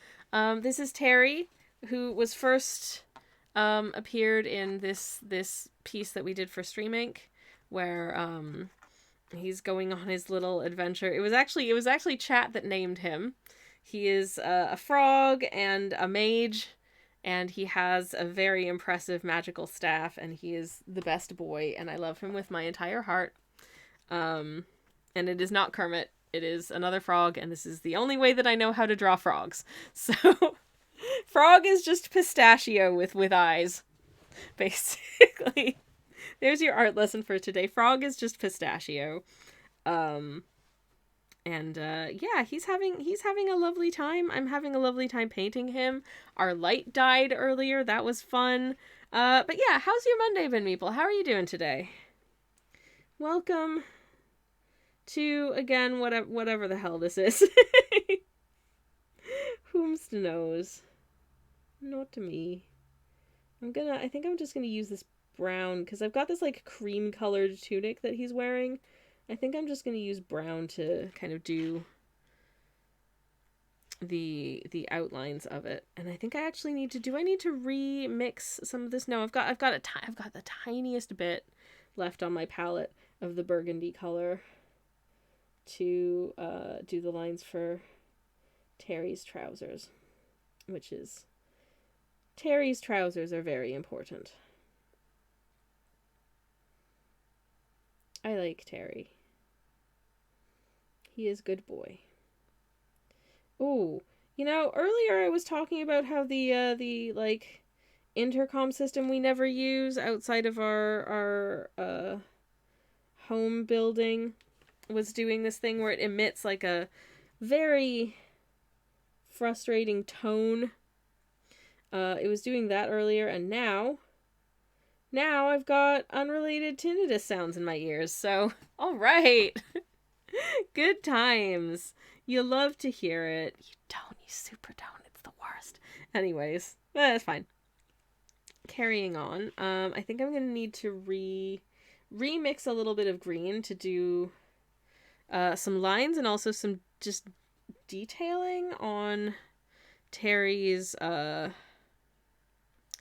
This is Terry, who was first appeared in this piece that we did for Stream Inc., where he's going on his little adventure. It was actually chat that named him. He is a frog and a mage, and he has a very impressive magical staff, and he is the best boy, and I love him with my entire heart. And it is not Kermit. It is another frog, and this is the only way that I know how to draw frogs. So, frog is just pistachio with eyes, basically. There's your art lesson for today. Frog is just pistachio. Yeah, he's having a lovely time. I'm having a lovely time painting him. Our light died earlier. That was fun. But yeah, how's your Monday been, Meeple? How are you doing today? Welcome to, again, whatever the hell this is. Whomst knows? Not to me. I think I'm just gonna use this brown, because I've got this like cream colored tunic that he's wearing. I think I'm just going to use brown to kind of do the outlines of it. And I think I actually need to remix some of this? No, I've got the tiniest bit left on my palette of the burgundy color to do the lines for Terry's trousers, which is Terry's trousers are very important. I like Terry. He is good boy. Oh, earlier I was talking about how the like intercom system we never use outside of our home building was doing this thing where it emits like a very frustrating tone. It was doing that earlier, and now I've got unrelated tinnitus sounds in my ears, so all right. Good times. You love to hear it. You don't, you super don't. It's the worst. Anyways, that's fine. Carrying on. I think I'm going to need to remix a little bit of green to do some lines and also some just detailing on Terry's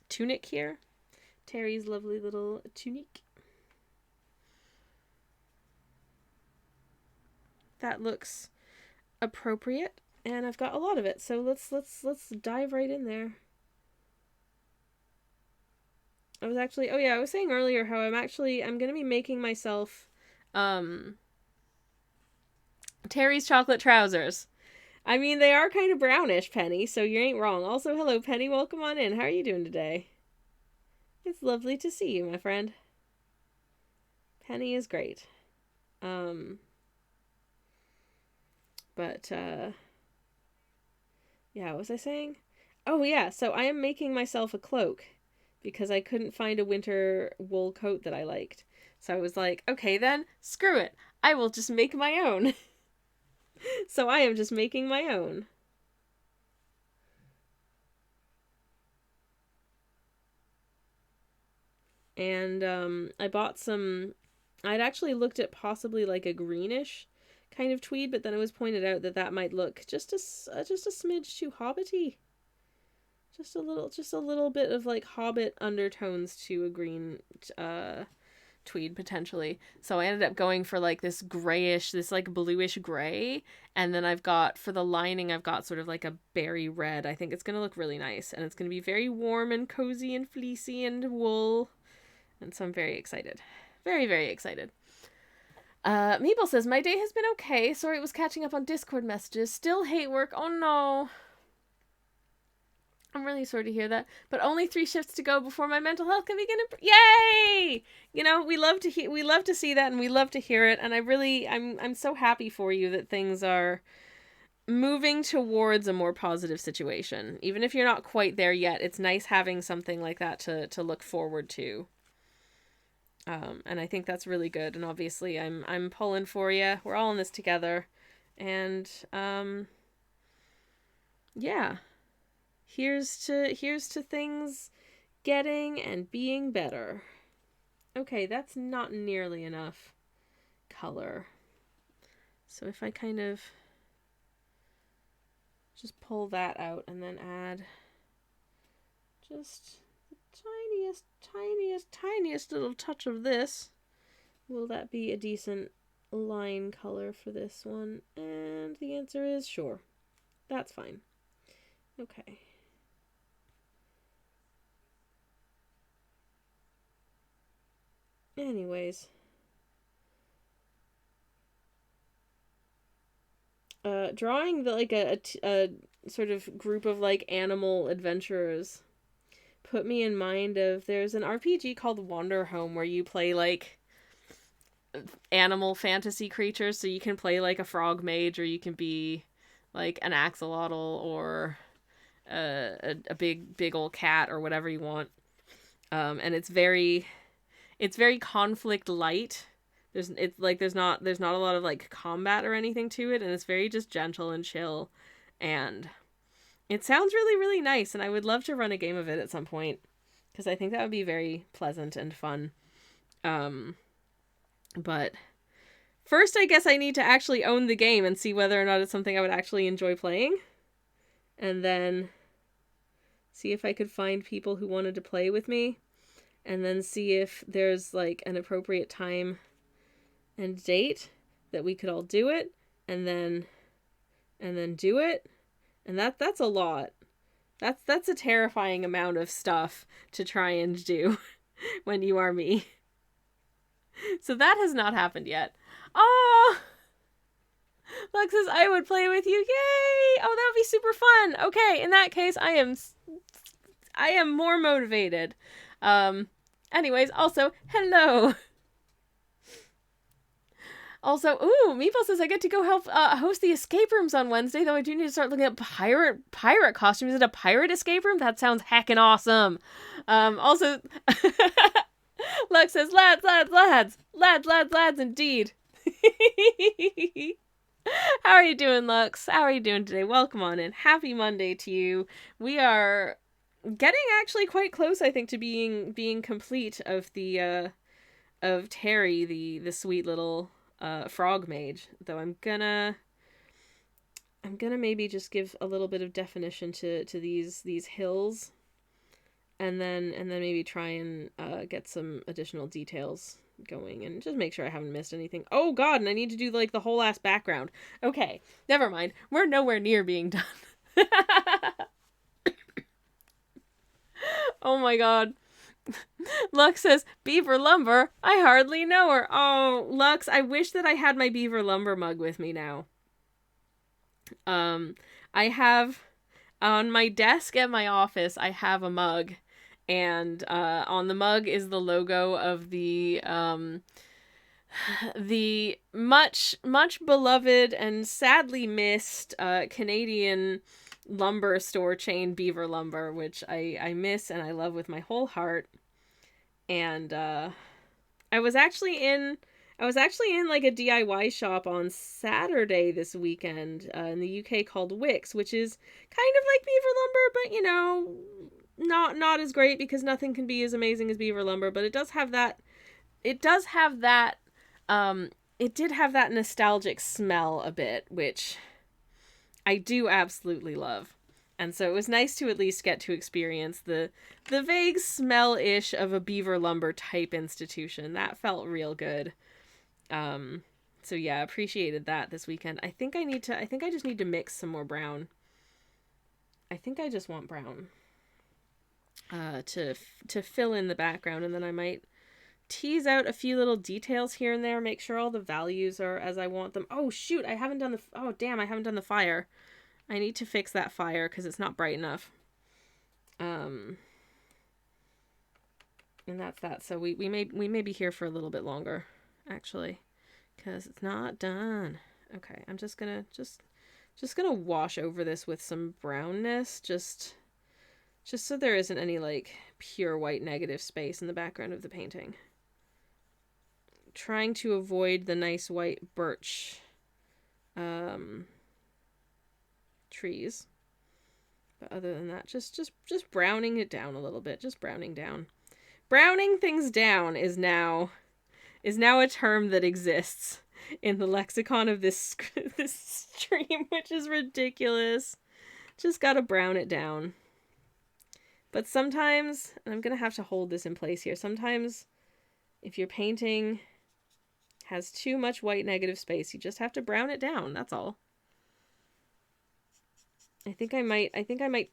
tunic here. Terry's lovely little tunic. That looks appropriate, and I've got a lot of it, so let's dive right in there. I was saying earlier how I'm gonna be making myself Terry's chocolate trousers. I mean, they are kind of brownish, Penny, so you ain't wrong. Also, hello, Penny, welcome on in. How are you doing today? It's lovely to see you, my friend. Penny is great. Yeah, what was I saying? Oh, yeah, so I am making myself a cloak because I couldn't find a winter wool coat that I liked. So I was like, okay then, screw it. I will just make my own. So I am just making my own. And I bought some... I'd actually looked at possibly like a greenish kind of tweed, but then it was pointed out that that might look just a smidge too hobbity. Just a little bit of like hobbit undertones to a green tweed potentially. So I ended up going for like this grayish, this like bluish gray, and then I've got for the lining I've got sort of like a berry red. I think it's going to look really nice, and it's going to be very warm and cozy and fleecy and wool. And so I'm very excited. Very, very excited. Meeple says, my day has been okay. Sorry it was catching up on Discord messages. Still hate work. Oh no. I'm really sorry to hear that. But only 3 shifts to go before my mental health can begin. Yay! You know, we love to see that, and we love to hear it. And I'm so happy for you that things are moving towards a more positive situation. Even if you're not quite there yet, it's nice having something like that to look forward to. And I think that's really good. And obviously I'm pulling for you. We're all in this together. And, yeah. Here's to things getting and being better. Okay, that's not nearly enough color. So if I kind of just pull that out and then add just tiniest little touch of this. Will that be a decent line color for this one? And the answer is sure. That's fine. Okay. Anyways. Drawing a sort of group of like animal adventurers put me in mind of, there's an RPG called Wanderhome where you play like animal fantasy creatures, so you can play like a frog mage, or you can be like an axolotl, or a big old cat, or whatever you want. And it's very conflict light. There's not a lot of like combat or anything to it, and it's very just gentle and chill, and it sounds really, really nice, and I would love to run a game of it at some point, because I think that would be very pleasant and fun. But first, I guess I need to actually own the game and see whether or not it's something I would actually enjoy playing, and then see if I could find people who wanted to play with me, and then see if there's like an appropriate time and date that we could all do it, and then do it. And that's a lot. That's a terrifying amount of stuff to try and do when you are me. So that has not happened yet. Oh, Lex says, I would play with you. Yay! Oh, that would be super fun. Okay, in that case, I am more motivated. Anyways, also, hello. Also, ooh, Meeple says I get to go help host the escape rooms on Wednesday, though I do need to start looking at pirate costumes. Is it a pirate escape room? That sounds heckin' awesome. Also, Lex says, lads, indeed. How are you doing, Lux? How are you doing today? Welcome on in. Happy Monday to you. We are getting actually quite close, I think, to being complete of the of Terry, the sweet little frog mage, though I'm gonna I'm gonna maybe just give a little bit of definition to these hills, and then maybe try and get some additional details going and just make sure I haven't missed anything. Oh god, and I need to do like the whole ass background. Okay, never mind. We're nowhere near being done. Oh my god. Lux says, Beaver Lumber? I hardly know her. Oh, Lux, I wish that I had my Beaver Lumber mug with me now. I have, on my desk at my office, I have a mug. And on the mug is the logo of the much beloved and sadly missed Canadian lumber store chain Beaver Lumber, which I miss and I love with my whole heart. And I was actually in like a DIY shop on Saturday this weekend in the UK called Wix, which is kind of like Beaver Lumber, but you know, not as great because nothing can be as amazing as Beaver Lumber, but it did have that nostalgic smell a bit, which I do absolutely love. And so it was nice to at least get to experience the vague smell-ish of a Beaver Lumber type institution. That felt real good. So yeah, appreciated that this weekend. I think I just need to mix some more brown. I think I just want brown. To fill in the background, and then I might tease out a few little details here and there, make sure all the values are as I want them. Oh shoot, I haven't done the fire. I need to fix that fire because it's not bright enough. And that's that. So we may be here for a little bit longer, actually, because it's not done. Okay, I'm just gonna wash over this with some brownness, just so there isn't any like pure white negative space in the background of the painting. Trying to avoid the nice white birch trees. But other than that, just browning it down a little bit. Just browning down. Browning things down is now a term that exists in the lexicon of this stream, which is ridiculous. Just gotta brown it down. But sometimes, and I'm gonna have to hold this in place here, sometimes if your painting has too much white negative space, you just have to brown it down, that's all. I think I might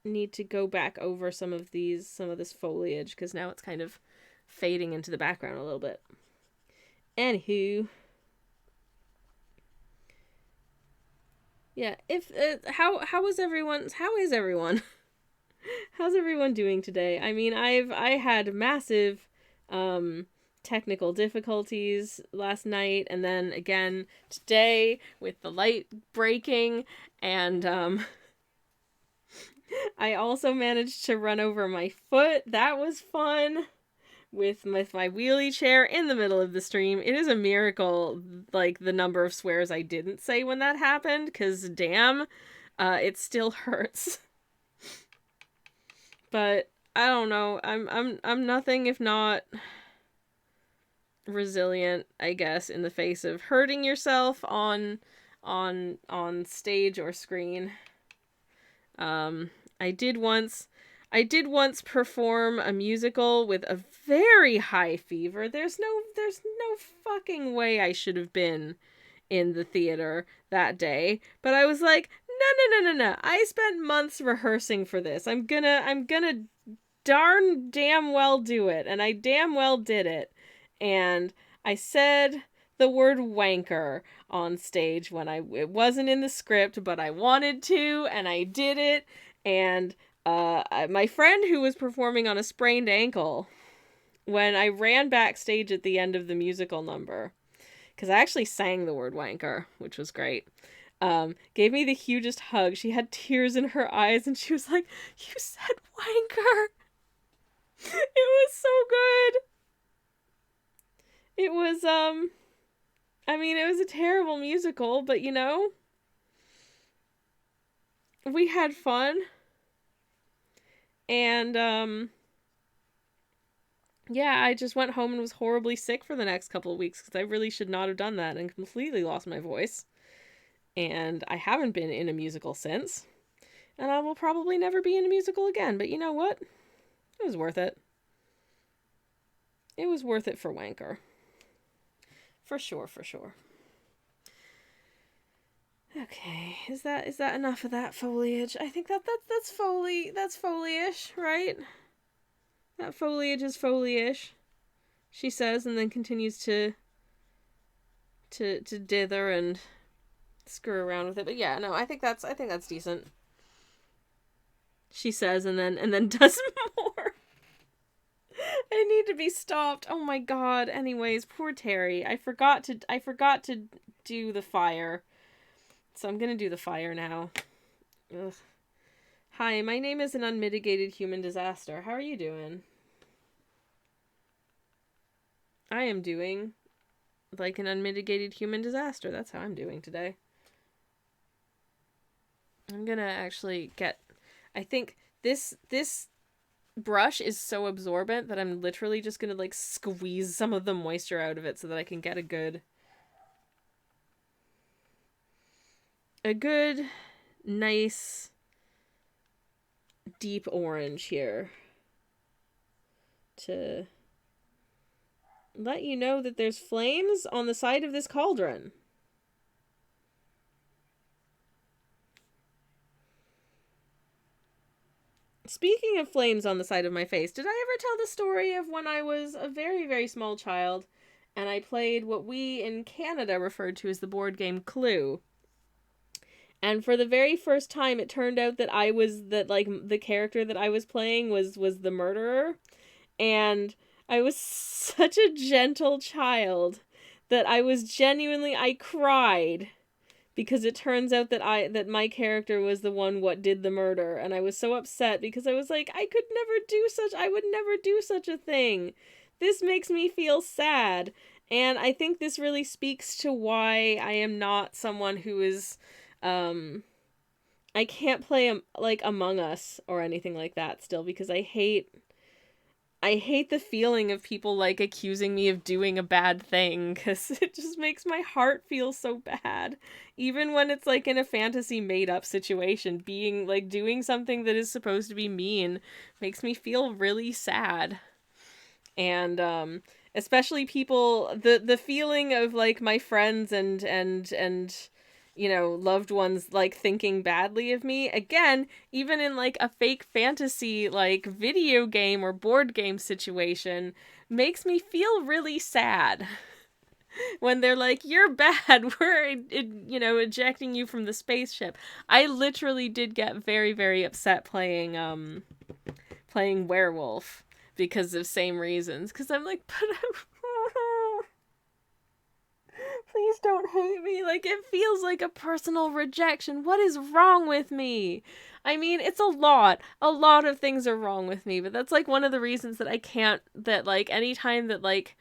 need to go back over some of this foliage, because now it's kind of fading into the background a little bit. Anywho. Yeah, how is everyone? How's everyone doing today? I mean, I had massive technical difficulties last night, and then again today with the light breaking, and I also managed to run over my foot. That was fun. With my wheelie chair in the middle of the stream. It is a miracle, like, the number of swears I didn't say when that happened, because damn, it still hurts. But I don't know. I'm nothing if not resilient, I guess, in the face of hurting yourself on stage or screen. I did once perform a musical with a very high fever. There's no fucking way I should have been in the theater that day. But I was like, no. I spent months rehearsing for this. I'm gonna darn damn well do it. And I damn well did it. And I said the word wanker on stage when it wasn't in the script, but I wanted to, and I did it. And my friend who was performing on a sprained ankle, when I ran backstage at the end of the musical number, because I actually sang the word wanker, which was great, gave me the hugest hug. She had tears in her eyes, and she was like, "You said wanker." It was so good. It was, I mean, it was a terrible musical, but you know, we had fun. And, yeah, I just went home and was horribly sick for the next couple of weeks because I really should not have done that and completely lost my voice. and I haven't been in a musical since, and I will probably never be in a musical again, but you know what? It was worth it. It was worth it for Wanker. For sure, for sure. Okay, is that enough of that foliage? I think that's foliage, right? That foliage is foliage, she says, and then continues to dither and screw around with it. But yeah, no, I think that's decent. She says, and then does more. I need to be stopped. Oh my god. Anyways, poor Terry. I forgot to do the fire. So I'm gonna do the fire now. Ugh. Hi, my name is an unmitigated human disaster. How are you doing? I am doing like an unmitigated human disaster. That's how I'm doing today. I'm gonna actually get... I think this brush is so absorbent that I'm literally just gonna like squeeze some of the moisture out of it so that I can get a good nice deep orange here to let you know that there's flames on the side of this cauldron. Speaking of flames on the side of my face, did I ever tell the story of when I was a very, very small child and I played what we in Canada referred to as the board game Clue? And for the very first time, it turned out that the character that I was playing was the murderer. And I was such a gentle child that I cried. Because it turns out that my character was the one what did the murder. And I was so upset because I was like, I would never do such a thing. This makes me feel sad. And I think this really speaks to why I am not someone who is... I can't play like Among Us or anything like that still because I hate the feeling of people like accusing me of doing a bad thing because it just makes my heart feel so bad. Even when it's like in a fantasy made up situation, being like doing something that is supposed to be mean makes me feel really sad. And especially people, the feeling of like my friends and you know, loved ones, like, thinking badly of me. Again, even in, like, a fake fantasy, like, video game or board game situation, makes me feel really sad. When they're like, you're bad, we're, you know, ejecting you from the spaceship. I literally did get very, very upset playing Werewolf because of same reasons. Because I'm like, but please don't hate me. Like, it feels like a personal rejection. What is wrong with me? I mean, it's a lot. A lot of things are wrong with me, but that's, like, one of the reasons that I can't, that, like, anytime that, like,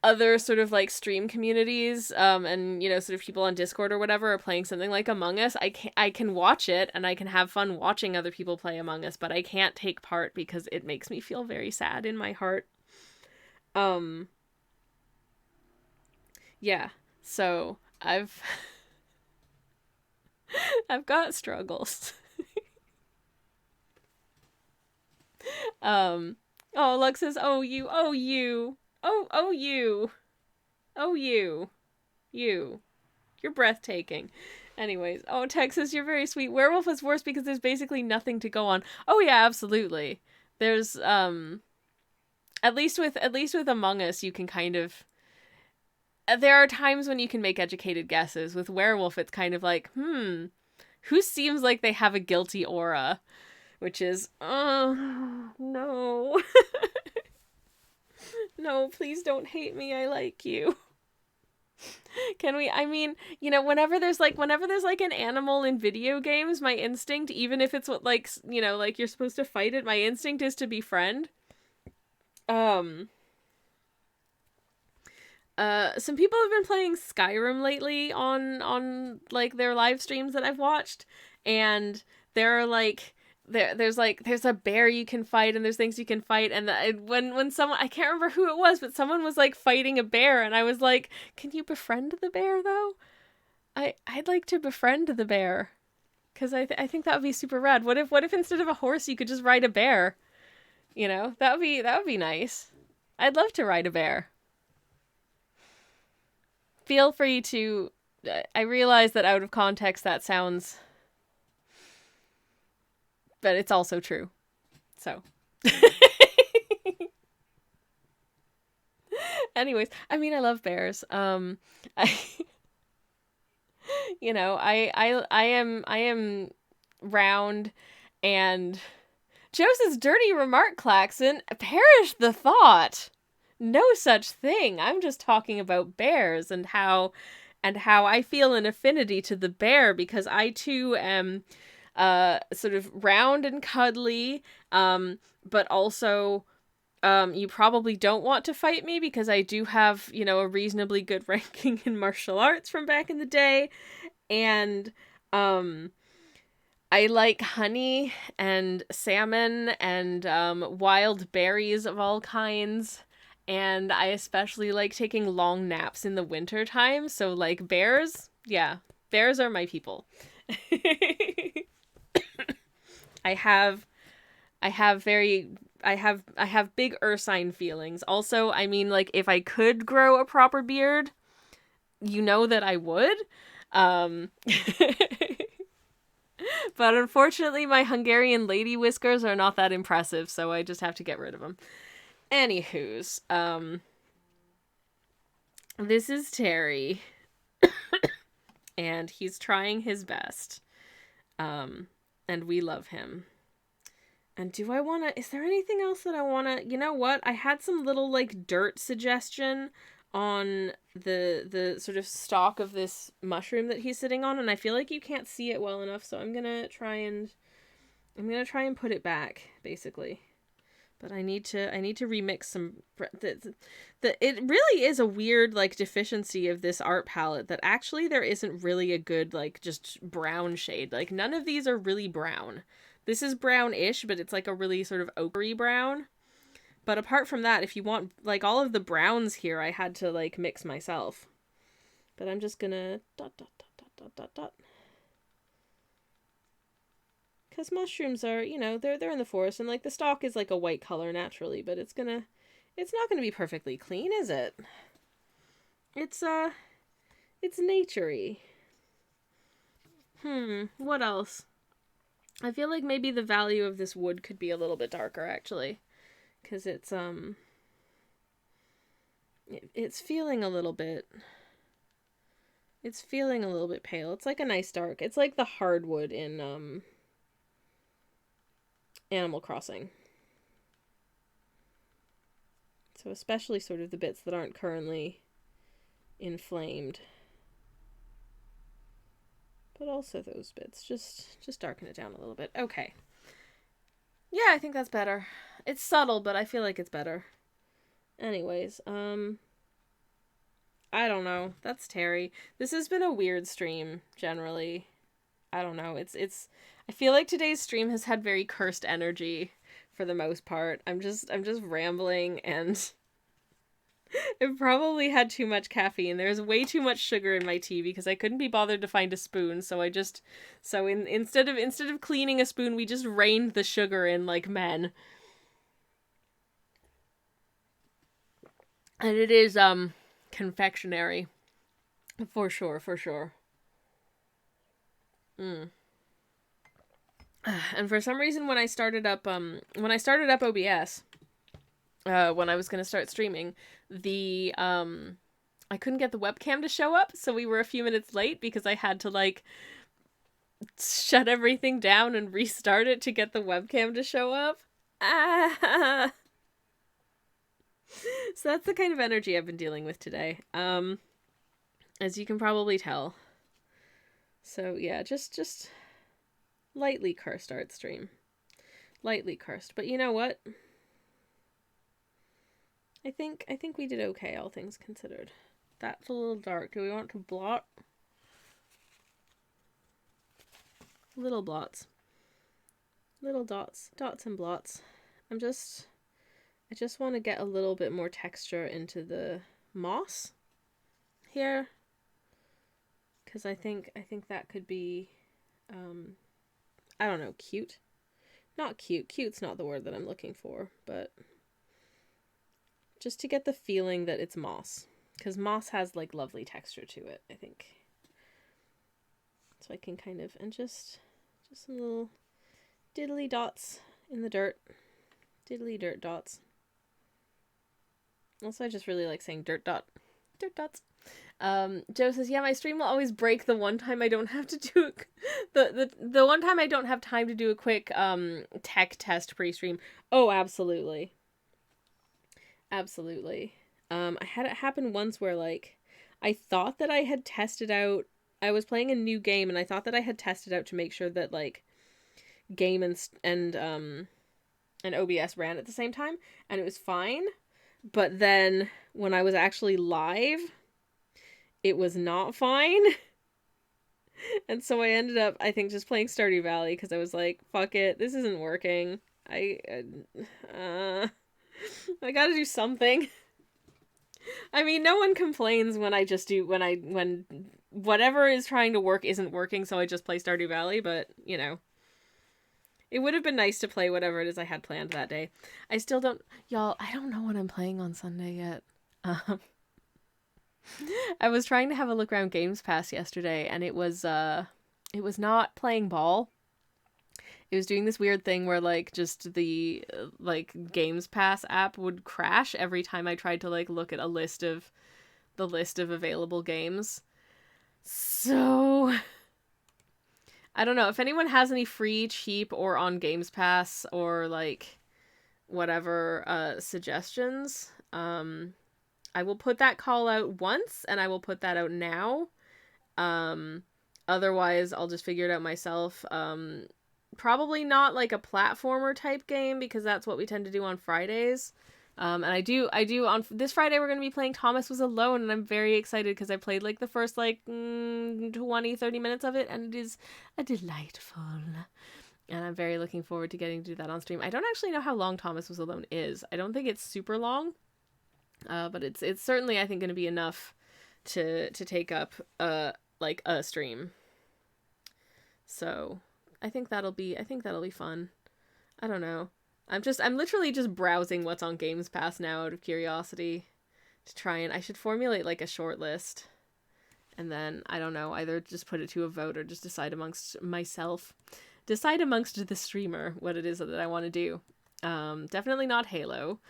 other sort of, like, stream communities, and, you know, sort of people on Discord or whatever are playing something like Among Us, I can watch it, and I can have fun watching other people play Among Us, but I can't take part because it makes me feel very sad in my heart. Yeah, so I've got struggles. Oh, Lux says, oh you, you're breathtaking. Anyways, oh, Texas, you're very sweet. Werewolf is worse because there's basically nothing to go on. Oh yeah, absolutely. There's at least with Among Us, you can kind of... There are times when you can make educated guesses. With Werewolf, it's kind of like, who seems like they have a guilty aura? Which is, oh, no. No, please don't hate me. I like you. Can we, I mean, you know, whenever there's like an animal in video games, my instinct, even if it's what, like, you know, like you're supposed to fight it, my instinct is to befriend. Some people have been playing Skyrim lately on like their live streams that I've watched, and there are like there's a bear you can fight and there's things you can fight, and when someone, I can't remember who it was, but someone was like fighting a bear and I was like, can you befriend the bear though? I'd like to befriend the bear. Because I think that would be super rad. What if instead of a horse you could just ride a bear? You know, that would be nice. I'd love to ride a bear. Feel free to. I realize that out of context that sounds, but it's also true. So. Anyways, I mean, I love bears. I, you know, I am round, and Joseph's dirty remark, Klaxon. Perish the thought. No such thing. I'm just talking about bears and how I feel an affinity to the bear because I too am sort of round and cuddly, but also you probably don't want to fight me because I do have, you know, a reasonably good ranking in martial arts from back in the day, and I like honey and salmon and wild berries of all kinds. And I especially like taking long naps in the winter time. So like bears, yeah, bears are my people. I have I have big ursine feelings. Also, I mean, like if I could grow a proper beard, you know that I would. But unfortunately, my Hungarian lady whiskers are not that impressive, so I just have to get rid of them. Anywho's, this is Terry, and he's trying his best, and we love him. And do I want to, is there anything else that I want to, you know what? I had some little, like, dirt suggestion on the sort of stalk of this mushroom that he's sitting on, and I feel like you can't see it well enough, so I'm gonna try and put it back, basically. But I need to remix some. It really is a weird like deficiency of this art palette that actually there isn't really a good like just brown shade. Like none of these are really brown. This is brownish, but it's like a really sort of ochre brown. But apart from that, if you want like all of the browns here, I had to like mix myself. But I'm just gonna dot dot dot dot dot dot dot. Because mushrooms are, you know, they're in the forest, and like the stalk is like a white color naturally, but it's not gonna be perfectly clean, is it? It's naturey. What else? I feel like maybe the value of this wood could be a little bit darker actually, because it's feeling a little bit. It's feeling a little bit pale. It's like a nice dark. It's like the hardwood in Animal Crossing. So especially sort of the bits that aren't currently inflamed. But also those bits. Just darken it down a little bit. Okay. Yeah, I think that's better. It's subtle, but I feel like it's better. Anyways, I don't know. That's Terry. This has been a weird stream, generally. I don't know. It's I feel like today's stream has had very cursed energy for the most part. I'm just rambling, and it probably had too much caffeine. There's way too much sugar in my tea because I couldn't be bothered to find a spoon, so instead of cleaning a spoon, we just rained the sugar in like men. And it is confectionery. For sure. And for some reason when I started up OBS, when I was going to start streaming, I couldn't get the webcam to show up, so we were a few minutes late because I had to like shut everything down and restart it to get the webcam to show up. So that's the kind of energy I've been dealing with today. As you can probably tell. So yeah, just lightly cursed art stream. Lightly cursed. But you know what? I think we did okay, all things considered. That's a little dark. Do we want to blot? Little blots. Little dots and blots. I just want to get a little bit more texture into the moss here. because I think that could be, I don't know, cute. Not cute. Cute's not the word that I'm looking for, but just to get the feeling that it's moss, because moss has like lovely texture to it, I think. So I can kind of, and just some little diddly dots in the dirt. Diddly dirt dots. Also, I just really like saying dirt dot. Dirt dots. Joe says, yeah, my stream will always break the one time I don't have to do the one time I don't have time to do a quick tech test pre-stream. Oh, absolutely. Absolutely. I had it happen once where like I thought that I had tested out, I was playing a new game and I thought that I had tested out to make sure that like game and OBS ran at the same time, and it was fine. But then when I was actually live, it was not fine. And so I ended up, I think, just playing Stardew Valley because I was like, fuck it, this isn't working. I gotta do something. I mean, no one complains when I just do, when whatever is trying to work isn't working, so I just play Stardew Valley, but, you know. It would have been nice to play whatever it is I had planned that day. I still don't... Y'all, I don't know what I'm playing on Sunday yet. I was trying to have a look around Games Pass yesterday, and it was not playing ball. It was doing this weird thing where, like, just the, like, Games Pass app would crash every time I tried to, like, look at the list of available games. So... I don't know, if anyone has any free, cheap, or on Games Pass, or, like, whatever, suggestions, I will put that call out once, and I will put that out now. Otherwise, I'll just figure it out myself. Probably not, like, a platformer type game, because that's what we tend to do on Fridays. And I do on this Friday we're going to be playing Thomas Was Alone, and I'm very excited because I played like the first like 20-30 minutes of it, and it is a delightful, and I'm very looking forward to getting to do that on stream. I don't actually know how long Thomas Was Alone is. I don't think it's super long, but it's certainly, I think, going to be enough to take up like a stream. So I think that'll be fun. I don't know. I'm literally just browsing what's on Games Pass now out of curiosity to try, and I should formulate like a short list, and then, I don't know, either just put it to a vote or just decide amongst the streamer what it is that I want to do. Definitely not Halo,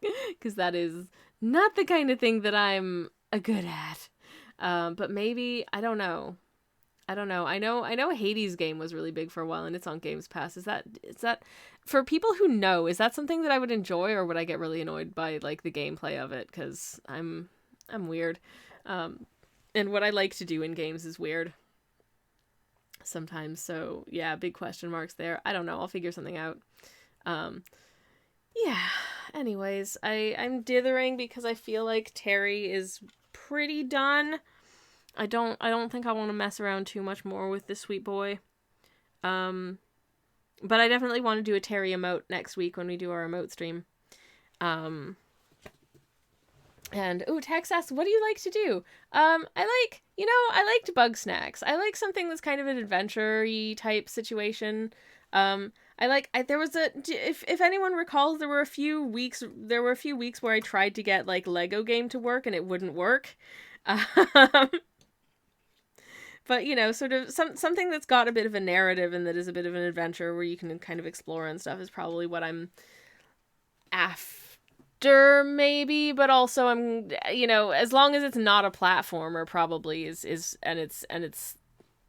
because that is not the kind of thing that I'm good at. But maybe, I don't know. I know Hades game was really big for a while, and it's on Games Pass. Is that for people who know, is that something that I would enjoy, or would I get really annoyed by like the gameplay of it? Because I'm weird, and what I like to do in games is weird sometimes. So yeah, big question marks there. I don't know. I'll figure something out. Yeah. Anyways, I'm dithering because I feel like Terry is pretty done. I don't think I want to mess around too much more with this sweet boy. But I definitely want to do a Terry emote next week when we do our emote stream. And Tex asks, what do you like to do? I liked bug snacks. I like something that's kind of an adventure-y type situation. If anyone recalls, there were a few weeks where I tried to get like Lego game to work and it wouldn't work. But, you know, sort of something that's got a bit of a narrative and that is a bit of an adventure where you can kind of explore and stuff is probably what I'm after, maybe. But also, I'm, you know, as long as it's not a platformer, probably is and it's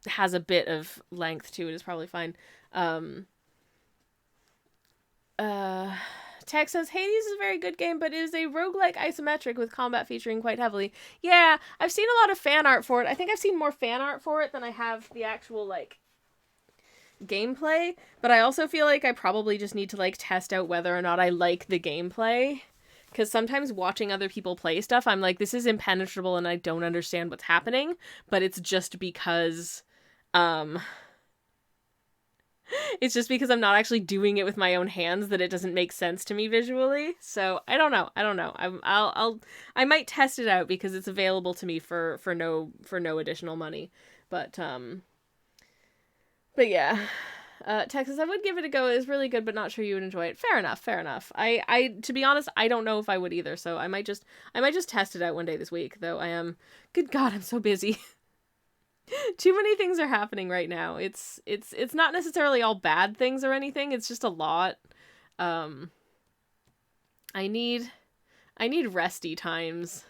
has a bit of length to it, is probably fine. Tex says, Hades is a very good game, but it is a roguelike isometric with combat featuring quite heavily. Yeah, I've seen a lot of fan art for it. I think I've seen more fan art for it than I have the actual, like, gameplay. But I also feel like I probably just need to, like, test out whether or not I like the gameplay. Because sometimes watching other people play stuff, I'm like, this is impenetrable and I don't understand what's happening. But it's just because, It's just because I'm not actually doing it with my own hands that it doesn't make sense to me visually. So I don't know. I might test it out because it's available to me for no additional money. But yeah. Texas, I would give it a go. It is really good, but not sure you would enjoy it. Fair enough, fair enough. I to be honest, I don't know if I would either, so I might just test it out one day this week, though good God, I'm so busy. Too many things are happening right now. It's not necessarily all bad things or anything, it's just a lot. I need resty times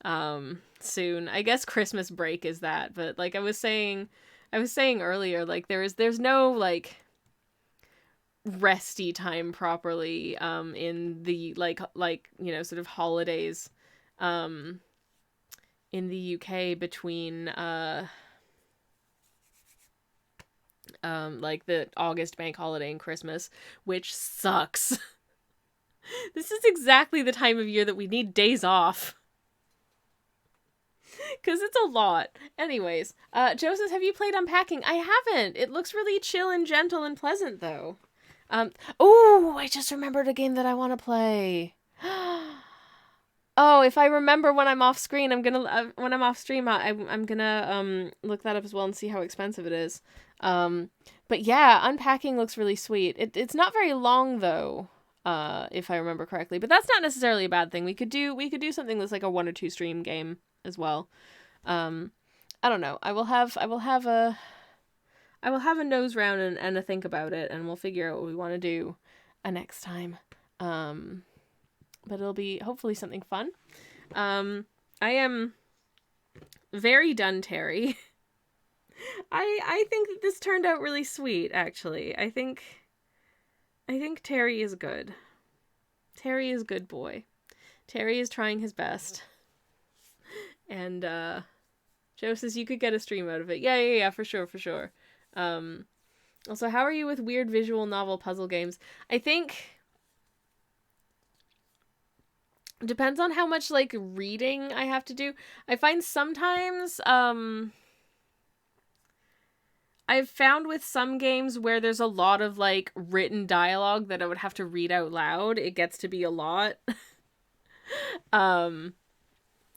soon. I guess Christmas break is that, but like I was saying earlier, like there's no like resty time properly in the like sort of holidays in the UK between like the August bank holiday and Christmas, which sucks. This is exactly the time of year that we need days off. Because it's a lot. Anyways, Joseph, have you played Unpacking? I haven't. It looks really chill and gentle and pleasant, though. Oh, I just remembered a game that I want to play. Oh, if I remember when I'm off screen, I'm gonna when I'm off stream, I'm gonna look that up as well and see how expensive it is. But yeah, Unpacking looks really sweet. It's not very long though, if I remember correctly. But that's not necessarily a bad thing. We could do something that's like a 1 or 2 stream game as well. I don't know. I will have a nose round and a think about it, and we'll figure out what we want to do next time. But it'll be hopefully something fun. I am very done, Terry. I think that this turned out really sweet, actually. I think Terry is good. Terry is good boy. Terry is trying his best. And Joe says you could get a stream out of it. Yeah, for sure. Also, how are you with weird visual novel puzzle games? I think depends on how much like reading I have to do. I find sometimes I've found with some games where there's a lot of like written dialogue that I would have to read out loud, it gets to be a lot.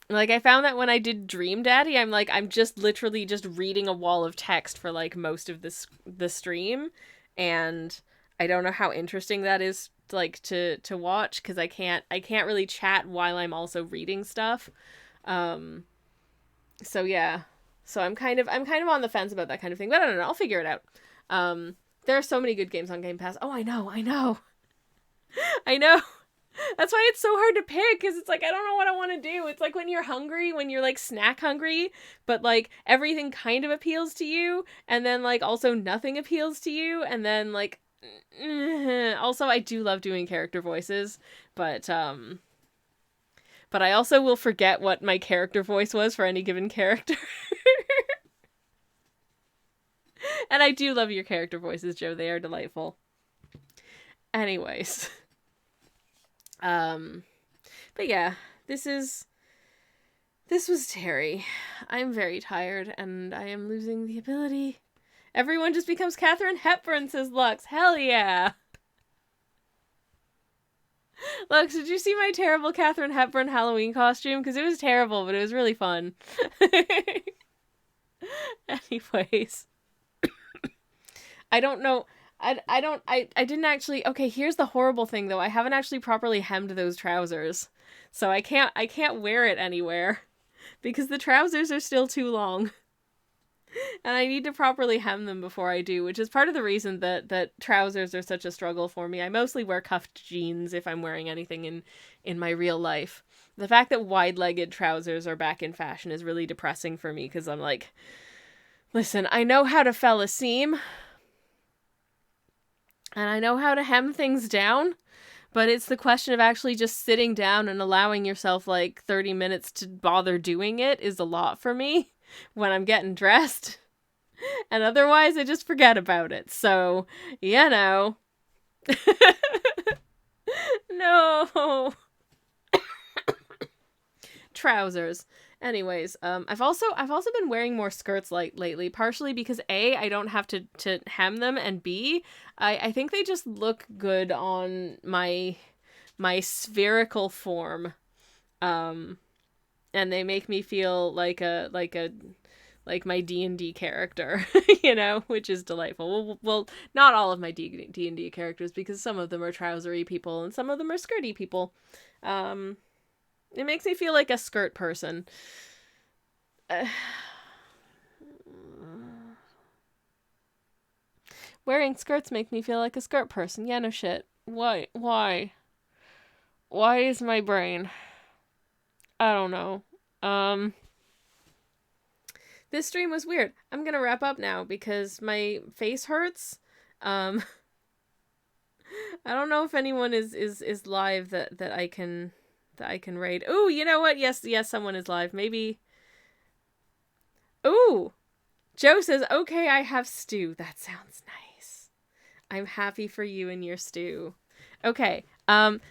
Like I found that when I did Dream Daddy, I'm just literally just reading a wall of text for like most of the stream, and I don't know how interesting that is like to watch because I can't really chat while I'm also reading stuff. So yeah. So I'm kind of on the fence about that kind of thing, but I don't know, I'll figure it out. There are so many good games on Game Pass. Oh, I know. That's why it's so hard to pick, because it's like, I don't know what I want to do. It's like when you're hungry, when you're like snack hungry, but like everything kind of appeals to you, and then like also nothing appeals to you, and then like also I do love doing character voices, but I also will forget what my character voice was for any given character. And I do love your character voices, Joe. They are delightful. Anyways. But yeah, this was Terry. I'm very tired, and I am losing the ability. Everyone just becomes Katharine Hepburn, says Lux. Hell yeah! Lux, did you see my terrible Katharine Hepburn Halloween costume? Because it was terrible, but it was really fun. Anyways. I don't know... I didn't actually... Okay, here's the horrible thing, though. I haven't actually properly hemmed those trousers. So I can't wear it anywhere. Because the trousers are still too long. And I need to properly hem them before I do, which is part of the reason that trousers are such a struggle for me. I mostly wear cuffed jeans if I'm wearing anything in my real life. The fact that wide-legged trousers are back in fashion is really depressing for me, because I'm like... Listen, I know how to fell a seam... And I know how to hem things down, but it's the question of actually just sitting down and allowing yourself like 30 minutes to bother doing it is a lot for me when I'm getting dressed. And otherwise, I just forget about it. So, you know. trousers. Anyways, I've also been wearing more skirts lately, partially because A, I don't have to hem them, and B, I think they just look good on my spherical form. And they make me feel like my D&D character, you know, which is delightful. Well, not all of my D&D characters, because some of them are trousery people and some of them are skirty people. It makes me feel like a skirt person. Wearing skirts make me feel like a skirt person. Yeah, no shit. Why? Why is my brain? I don't know. This stream was weird. I'm gonna wrap up now because my face hurts. I don't know if anyone is live that I can raid. Ooh, you know what? Yes, someone is live. Maybe. Ooh, Joe says, "Okay, I have stew." That sounds nice. I'm happy for you and your stew. Okay.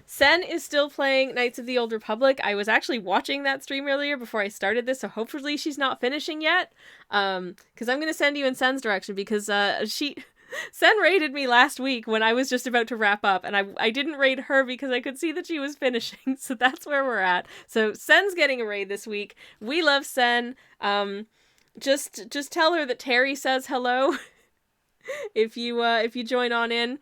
Sen is still playing Knights of the Old Republic. I was actually watching that stream earlier before I started this, so hopefully she's not finishing yet. Because I'm gonna send you in Sen's direction, because Sen raided me last week when I was just about to wrap up, and I didn't raid her because I could see that she was finishing, so that's where we're at. So Sen's getting a raid this week. We love Sen. Just tell her that Terry says hello if you join on in.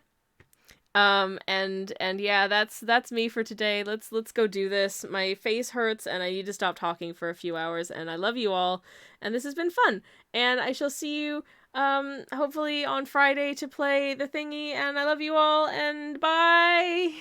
And yeah, that's me for today. Let's go do this. My face hurts and I need to stop talking for a few hours, and I love you all, and this has been fun, and I shall see you hopefully on Friday to play the thingy, and I love you all, and bye.